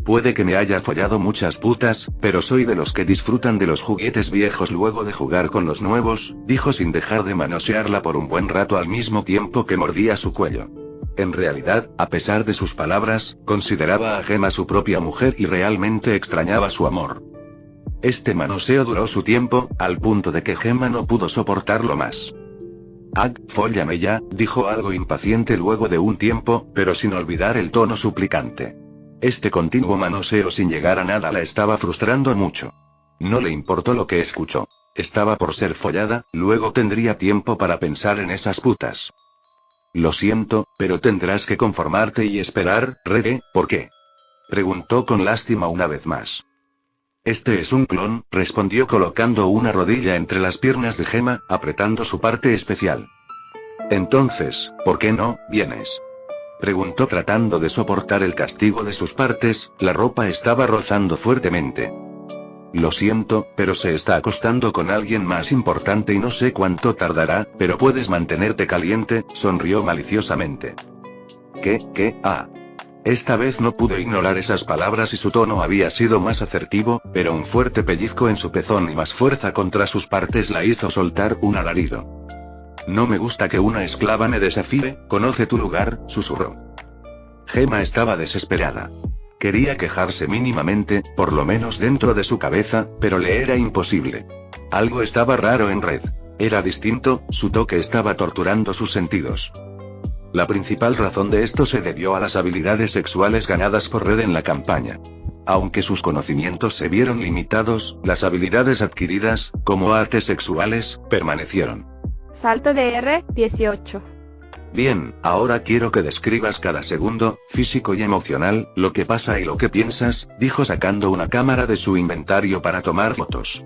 Puede que me haya follado muchas putas, pero soy de los que disfrutan de los juguetes viejos luego de jugar con los nuevos, dijo sin dejar de manosearla por un buen rato al mismo tiempo que mordía su cuello. En realidad, a pesar de sus palabras, consideraba a Gemma su propia mujer y realmente extrañaba su amor. Este manoseo duró su tiempo, al punto de que Gemma no pudo soportarlo más. Fóllame ya, dijo algo impaciente luego de un tiempo, pero sin olvidar el tono suplicante. Este continuo manoseo sin llegar a nada la estaba frustrando mucho. No le importó lo que escuchó. Estaba por ser follada, luego tendría tiempo para pensar en esas putas. Lo siento, pero tendrás que conformarte y esperar, Rede, ¿por qué? Preguntó con lástima una vez más. Este es un clon, respondió colocando una rodilla entre las piernas de Gemma, apretando su parte especial. Entonces, ¿por qué no vienes? Preguntó tratando de soportar el castigo de sus partes, la ropa estaba rozando fuertemente. Lo siento, pero se está acostando con alguien más importante y no sé cuánto tardará, pero puedes mantenerte caliente, sonrió maliciosamente. ¿Qué? Esta vez no pudo ignorar esas palabras y su tono había sido más asertivo, pero un fuerte pellizco en su pezón y más fuerza contra sus partes la hizo soltar un alarido. No me gusta que una esclava me desafíe, conoce tu lugar, susurró. Gemma estaba desesperada. Quería quejarse mínimamente, por lo menos dentro de su cabeza, pero le era imposible. Algo estaba raro en Red. Era distinto, su toque estaba torturando sus sentidos. La principal razón de esto se debió a las habilidades sexuales ganadas por Red en la campaña. Aunque sus conocimientos se vieron limitados, las habilidades adquiridas, como artes sexuales, permanecieron. Salto de R18. Bien, ahora quiero que describas cada segundo, físico y emocional, lo que pasa y lo que piensas, dijo sacando una cámara de su inventario para tomar fotos.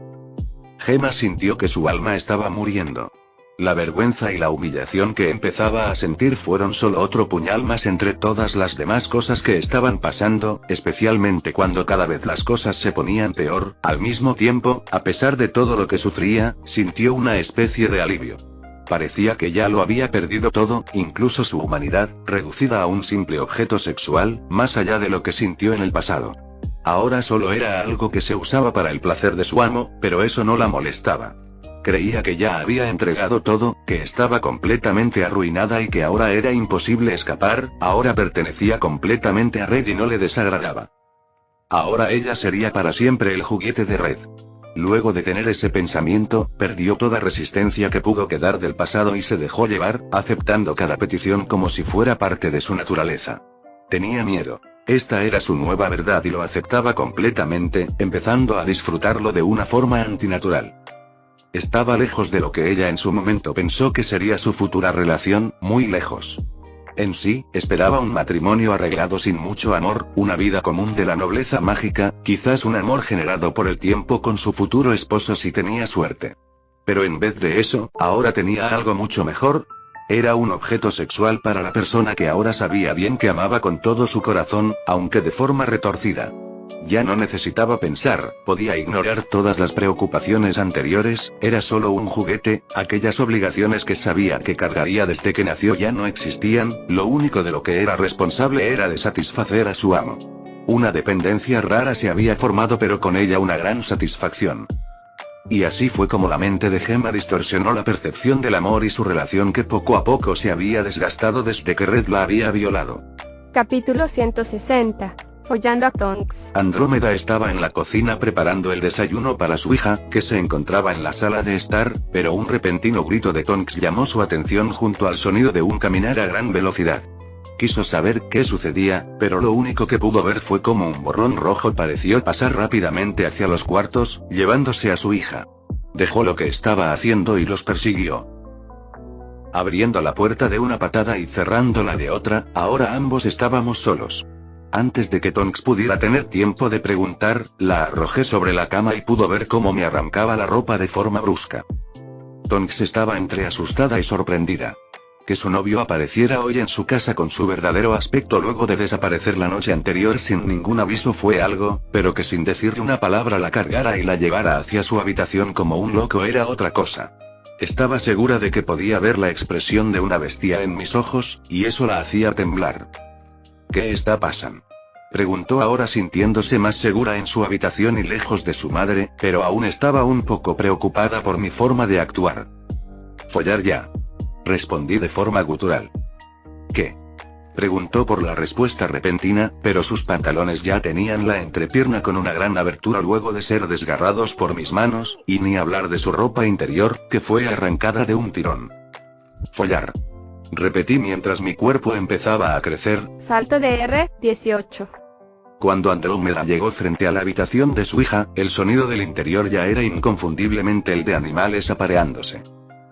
Gemma sintió que su alma estaba muriendo. La vergüenza y la humillación que empezaba a sentir fueron solo otro puñal más entre todas las demás cosas que estaban pasando, especialmente cuando cada vez las cosas se ponían peor. Al mismo tiempo, a pesar de todo lo que sufría, sintió una especie de alivio. Parecía que ya lo había perdido todo, incluso su humanidad, reducida a un simple objeto sexual, más allá de lo que sintió en el pasado. Ahora solo era algo que se usaba para el placer de su amo, pero eso no la molestaba. Creía que ya había entregado todo, que estaba completamente arruinada y que ahora era imposible escapar, ahora pertenecía completamente a Red y no le desagradaba. Ahora ella sería para siempre el juguete de Red. Luego de tener ese pensamiento, perdió toda resistencia que pudo quedar del pasado y se dejó llevar, aceptando cada petición como si fuera parte de su naturaleza. Tenía miedo. Esta era su nueva verdad y lo aceptaba completamente, empezando a disfrutarlo de una forma antinatural. Estaba lejos de lo que ella en su momento pensó que sería su futura relación, muy lejos. En sí, esperaba un matrimonio arreglado sin mucho amor, una vida común de la nobleza mágica, quizás un amor generado por el tiempo con su futuro esposo si tenía suerte. Pero en vez de eso, ahora tenía algo mucho mejor. Era un objeto sexual para la persona que ahora sabía bien que amaba con todo su corazón, aunque de forma retorcida. Ya no necesitaba pensar, podía ignorar todas las preocupaciones anteriores, era solo un juguete, aquellas obligaciones que sabía que cargaría desde que nació ya no existían, lo único de lo que era responsable era de satisfacer a su amo. Una dependencia rara se había formado pero con ella una gran satisfacción. Y así fue como la mente de Gemma distorsionó la percepción del amor y su relación que poco a poco se había desgastado desde que Red la había violado. Capítulo 160. Follando a Tonks. Andrómeda estaba en la cocina preparando el desayuno para su hija, que se encontraba en la sala de estar, pero un repentino grito de Tonks llamó su atención junto al sonido de un caminar a gran velocidad. Quiso saber qué sucedía, pero lo único que pudo ver fue cómo un borrón rojo pareció pasar rápidamente hacia los cuartos, llevándose a su hija. Dejó lo que estaba haciendo y los persiguió. Abriendo la puerta de una patada y cerrándola de otra, ahora ambos estábamos solos. Antes de que Tonks pudiera tener tiempo de preguntar, la arrojé sobre la cama y pudo ver cómo me arrancaba la ropa de forma brusca. Tonks estaba entre asustada y sorprendida. Que su novio apareciera hoy en su casa con su verdadero aspecto luego de desaparecer la noche anterior sin ningún aviso fue algo, pero que sin decirle una palabra la cargara y la llevara hacia su habitación como un loco era otra cosa. Estaba segura de que podía ver la expresión de una bestia en mis ojos, y eso la hacía temblar. ¿Qué está pasando? Preguntó ahora sintiéndose más segura en su habitación y lejos de su madre, pero aún estaba un poco preocupada por mi forma de actuar. «Follar ya», respondí de forma gutural. «¿Qué?», preguntó por la respuesta repentina, pero sus pantalones ya tenían la entrepierna con una gran abertura luego de ser desgarrados por mis manos, y ni hablar de su ropa interior, que fue arrancada de un tirón. «Follar», repetí mientras mi cuerpo empezaba a crecer. Salto de R18. Cuando Andrómeda llegó frente a la habitación de su hija, el sonido del interior ya era inconfundiblemente el de animales apareándose.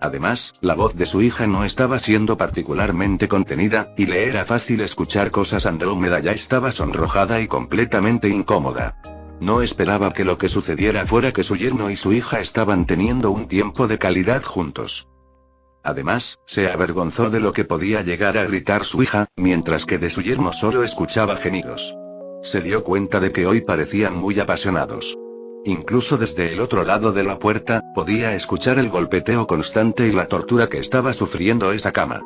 Además, la voz de su hija no estaba siendo particularmente contenida, y le era fácil escuchar cosas. Andrómeda ya estaba sonrojada y completamente incómoda. No esperaba que lo que sucediera fuera que su yerno y su hija estaban teniendo un tiempo de calidad juntos. Además, se avergonzó de lo que podía llegar a gritar su hija, mientras que de su yerno solo escuchaba gemidos. Se dio cuenta de que hoy parecían muy apasionados. Incluso desde el otro lado de la puerta, podía escuchar el golpeteo constante y la tortura que estaba sufriendo esa cama.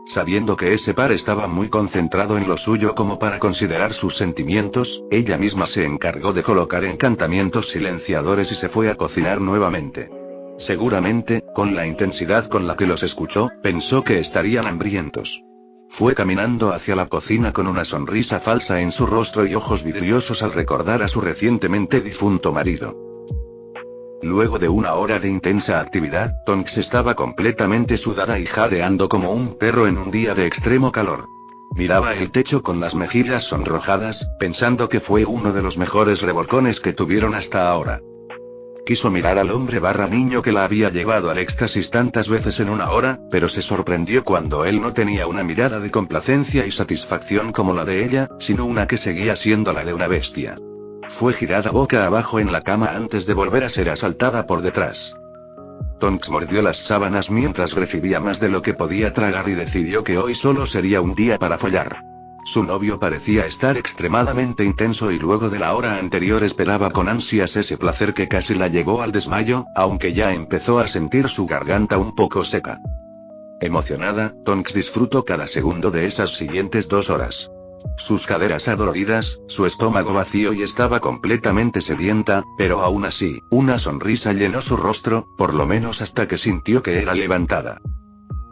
Sabiendo que ese par estaba muy concentrado en lo suyo como para considerar sus sentimientos, ella misma se encargó de colocar encantamientos silenciadores y se fue a cocinar nuevamente. Seguramente, con la intensidad con la que los escuchó, pensó que estarían hambrientos. Fue caminando hacia la cocina con una sonrisa falsa en su rostro y ojos vidriosos al recordar a su recientemente difunto marido. Luego de una hora de intensa actividad, Tonks estaba completamente sudada y jadeando como un perro en un día de extremo calor. Miraba el techo con las mejillas sonrojadas, pensando que fue uno de los mejores revolcones que tuvieron hasta ahora. Quiso mirar al hombre niño que la había llevado al éxtasis tantas veces en una hora, pero se sorprendió cuando él no tenía una mirada de complacencia y satisfacción como la de ella, sino una que seguía siendo la de una bestia. Fue girada boca abajo en la cama antes de volver a ser asaltada por detrás. Tonks mordió las sábanas mientras recibía más de lo que podía tragar y decidió que hoy solo sería un día para follar. Su novio parecía estar extremadamente intenso y luego de la hora anterior esperaba con ansias ese placer que casi la llevó al desmayo, aunque ya empezó a sentir su garganta un poco seca. Emocionada, Tonks disfrutó cada segundo de esas siguientes 2 horas. Sus caderas adoloridas, su estómago vacío y estaba completamente sedienta, pero aún así, una sonrisa llenó su rostro, por lo menos hasta que sintió que era levantada.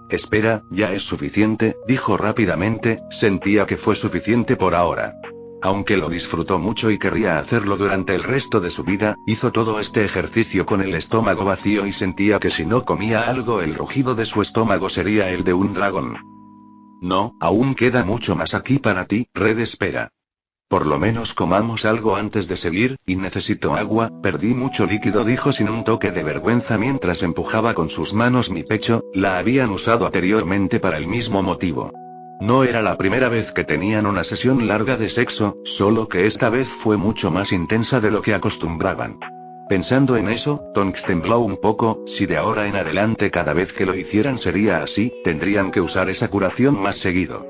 «Espera, ya es suficiente», dijo rápidamente, sentía que fue suficiente por ahora. Aunque lo disfrutó mucho y querría hacerlo durante el resto de su vida, hizo todo este ejercicio con el estómago vacío y sentía que si no comía algo el rugido de su estómago sería el de un dragón. «No, aún queda mucho más aquí para ti, Red, espera. Por lo menos comamos algo antes de seguir, y necesito agua, perdí mucho líquido», dijo sin un toque de vergüenza mientras empujaba con sus manos mi pecho. La habían usado anteriormente para el mismo motivo. No era la primera vez que tenían una sesión larga de sexo, solo que esta vez fue mucho más intensa de lo que acostumbraban. Pensando en eso, Tonks tembló un poco. Si de ahora en adelante cada vez que lo hicieran sería así, tendrían que usar esa curación más seguido.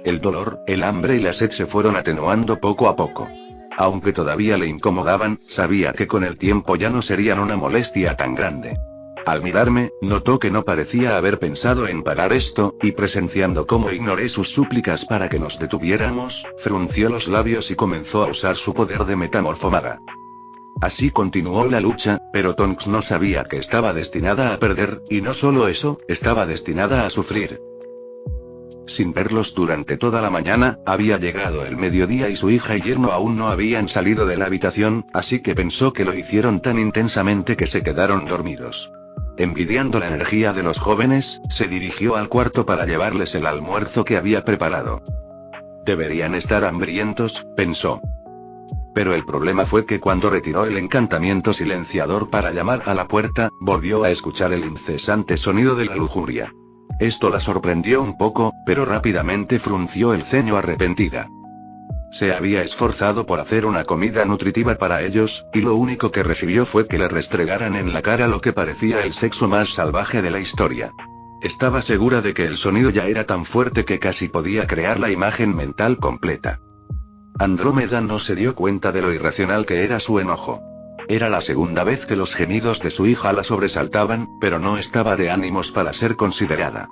El dolor, el hambre y la sed se fueron atenuando poco a poco. Aunque todavía le incomodaban, sabía que con el tiempo ya no serían una molestia tan grande. Al mirarme, notó que no parecía haber pensado en parar esto, y presenciando cómo ignoré sus súplicas para que nos detuviéramos, frunció los labios y comenzó a usar su poder de metamorfomaga. Así continuó la lucha, pero Tonks no sabía que estaba destinada a perder, y no solo eso, estaba destinada a sufrir. Sin verlos durante toda la mañana, había llegado el mediodía y su hija y yerno aún no habían salido de la habitación, así que pensó que lo hicieron tan intensamente que se quedaron dormidos. Envidiando la energía de los jóvenes, se dirigió al cuarto para llevarles el almuerzo que había preparado. Deberían estar hambrientos, pensó. Pero el problema fue que cuando retiró el encantamiento silenciador para llamar a la puerta, volvió a escuchar el incesante sonido de la lujuria. Esto la sorprendió un poco, pero rápidamente frunció el ceño arrepentida. Se había esforzado por hacer una comida nutritiva para ellos, y lo único que recibió fue que le restregaran en la cara lo que parecía el sexo más salvaje de la historia. Estaba segura de que el sonido ya era tan fuerte que casi podía crear la imagen mental completa. Andrómeda no se dio cuenta de lo irracional que era su enojo. Era la segunda vez que los gemidos de su hija la sobresaltaban, pero no estaba de ánimos para ser considerada.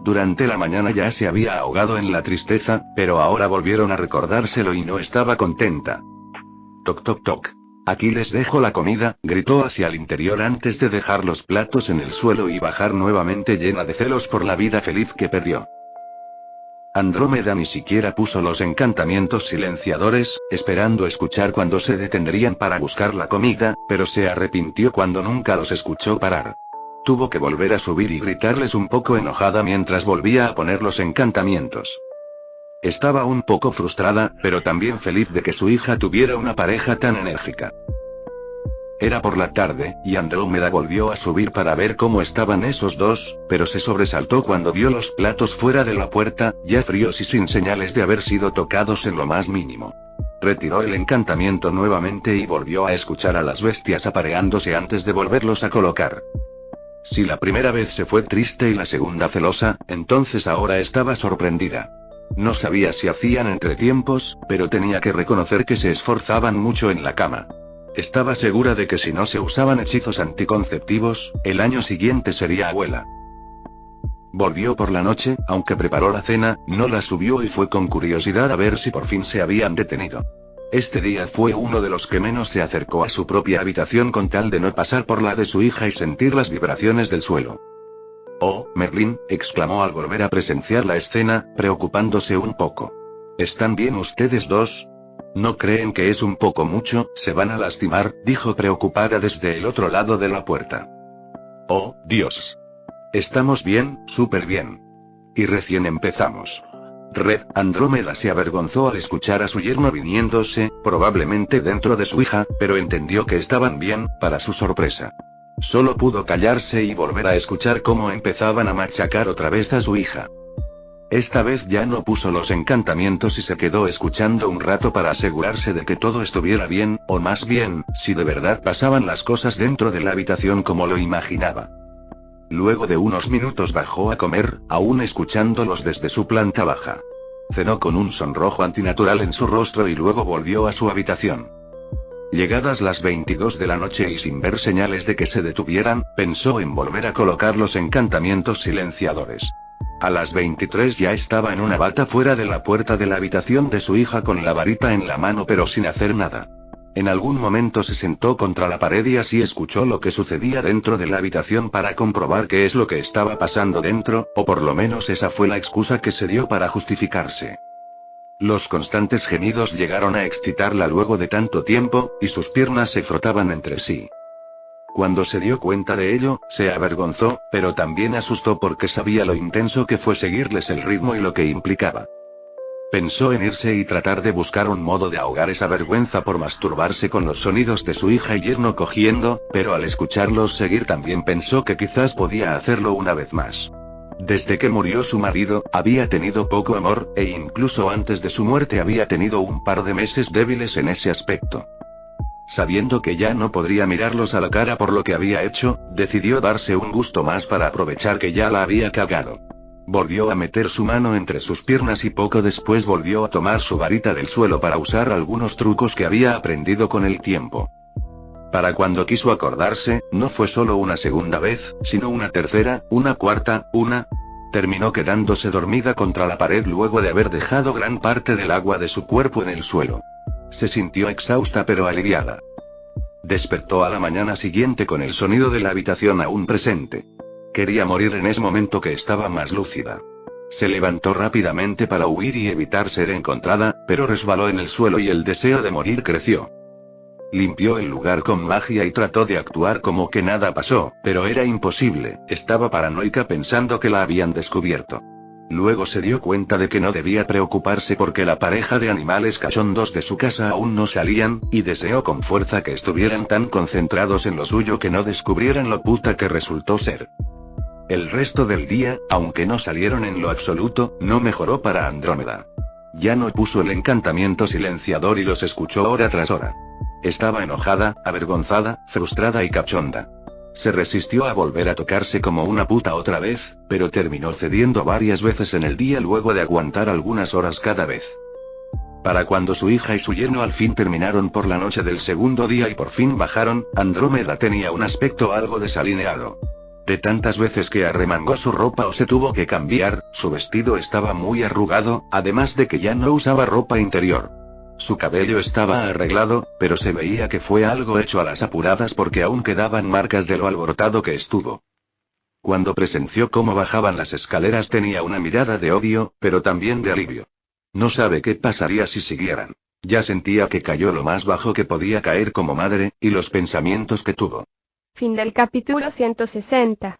Durante la mañana ya se había ahogado en la tristeza, pero ahora volvieron a recordárselo y no estaba contenta. Toc toc toc. Aquí les dejo la comida, gritó hacia el interior antes de dejar los platos en el suelo y bajar nuevamente llena de celos por la vida feliz que perdió. Andrómeda ni siquiera puso los encantamientos silenciadores, esperando escuchar cuándo se detendrían para buscar la comida, pero se arrepintió cuando nunca los escuchó parar. Tuvo que volver a subir y gritarles un poco enojada mientras volvía a poner los encantamientos. Estaba un poco frustrada, pero también feliz de que su hija tuviera una pareja tan enérgica. Era por la tarde, y Andrómeda volvió a subir para ver cómo estaban esos dos, pero se sobresaltó cuando vio los platos fuera de la puerta, ya fríos y sin señales de haber sido tocados en lo más mínimo. Retiró el encantamiento nuevamente y volvió a escuchar a las bestias apareándose antes de volverlos a colocar. Si la primera vez se fue triste y la segunda celosa, entonces ahora estaba sorprendida. No sabía si hacían entretiempos, pero tenía que reconocer que se esforzaban mucho en la cama. Estaba segura de que si no se usaban hechizos anticonceptivos, el año siguiente sería abuela. Volvió por la noche, aunque preparó la cena, no la subió y fue con curiosidad a ver si por fin se habían detenido. Este día fue uno de los que menos se acercó a su propia habitación con tal de no pasar por la de su hija y sentir las vibraciones del suelo. «Oh, Merlin», exclamó al volver a presenciar la escena, preocupándose un poco. «¿Están bien ustedes dos? ¿No creen que es un poco mucho? Se van a lastimar», dijo preocupada desde el otro lado de la puerta. «Oh, Dios. Estamos bien, súper bien. Y recién empezamos». Red Andrómeda se avergonzó al escuchar a su yerno viniéndose, probablemente dentro de su hija, pero entendió que estaban bien, para su sorpresa. Solo pudo callarse y volver a escuchar cómo empezaban a machacar otra vez a su hija. Esta vez ya no puso los encantamientos y se quedó escuchando un rato para asegurarse de que todo estuviera bien, o más bien, si de verdad pasaban las cosas dentro de la habitación como lo imaginaba. Luego de unos minutos bajó a comer, aún escuchándolos desde su planta baja. Cenó con un sonrojo antinatural en su rostro y luego volvió a su habitación. Llegadas las 22 de la noche y sin ver señales de que se detuvieran, pensó en volver a colocar los encantamientos silenciadores. A las 23 ya estaba en una bata fuera de la puerta de la habitación de su hija con la varita en la mano pero sin hacer nada. En algún momento se sentó contra la pared y así escuchó lo que sucedía dentro de la habitación para comprobar qué es lo que estaba pasando dentro, o por lo menos esa fue la excusa que se dio para justificarse. Los constantes gemidos llegaron a excitarla luego de tanto tiempo, y sus piernas se frotaban entre sí. Cuando se dio cuenta de ello, se avergonzó, pero también asustó porque sabía lo intenso que fue seguirles el ritmo y lo que implicaba. Pensó en irse y tratar de buscar un modo de ahogar esa vergüenza por masturbarse con los sonidos de su hija y yerno cogiendo, pero al escucharlos seguir también pensó que quizás podía hacerlo una vez más. Desde que murió su marido, había tenido poco amor, e incluso antes de su muerte había tenido un par de meses débiles en ese aspecto. Sabiendo que ya no podría mirarlos a la cara por lo que había hecho, decidió darse un gusto más para aprovechar que ya la había cagado. Volvió a meter su mano entre sus piernas y poco después volvió a tomar su varita del suelo para usar algunos trucos que había aprendido con el tiempo. Para cuando quiso acordarse, no fue solo una segunda vez, sino una tercera, una cuarta, Terminó quedándose dormida contra la pared luego de haber dejado gran parte del agua de su cuerpo en el suelo. Se sintió exhausta pero aliviada. Despertó a la mañana siguiente con el sonido de la habitación aún presente. Quería morir en ese momento que estaba más lúcida. Se levantó rápidamente para huir y evitar ser encontrada, pero resbaló en el suelo y el deseo de morir creció. Limpió el lugar con magia y trató de actuar como que nada pasó, pero era imposible, estaba paranoica pensando que la habían descubierto. Luego se dio cuenta de que no debía preocuparse porque la pareja de animales cachondos de su casa aún no salían, y deseó con fuerza que estuvieran tan concentrados en lo suyo que no descubrieran lo puta que resultó ser. El resto del día, aunque no salieron en lo absoluto, no mejoró para Andrómeda. Ya no puso el encantamiento silenciador y los escuchó hora tras hora. Estaba enojada, avergonzada, frustrada y cachonda. Se resistió a volver a tocarse como una puta otra vez, pero terminó cediendo varias veces en el día luego de aguantar algunas horas cada vez. Para cuando su hija y su yerno al fin terminaron por la noche del segundo día y por fin bajaron, Andrómeda tenía un aspecto algo desalineado. De tantas veces que arremangó su ropa o se tuvo que cambiar, su vestido estaba muy arrugado, además de que ya no usaba ropa interior. Su cabello estaba arreglado, pero se veía que fue algo hecho a las apuradas porque aún quedaban marcas de lo alborotado que estuvo. Cuando presenció cómo bajaban las escaleras tenía una mirada de odio, pero también de alivio. No sabe qué pasaría si siguieran. Ya sentía que cayó lo más bajo que podía caer como madre, y los pensamientos que tuvo. Fin del capítulo 160.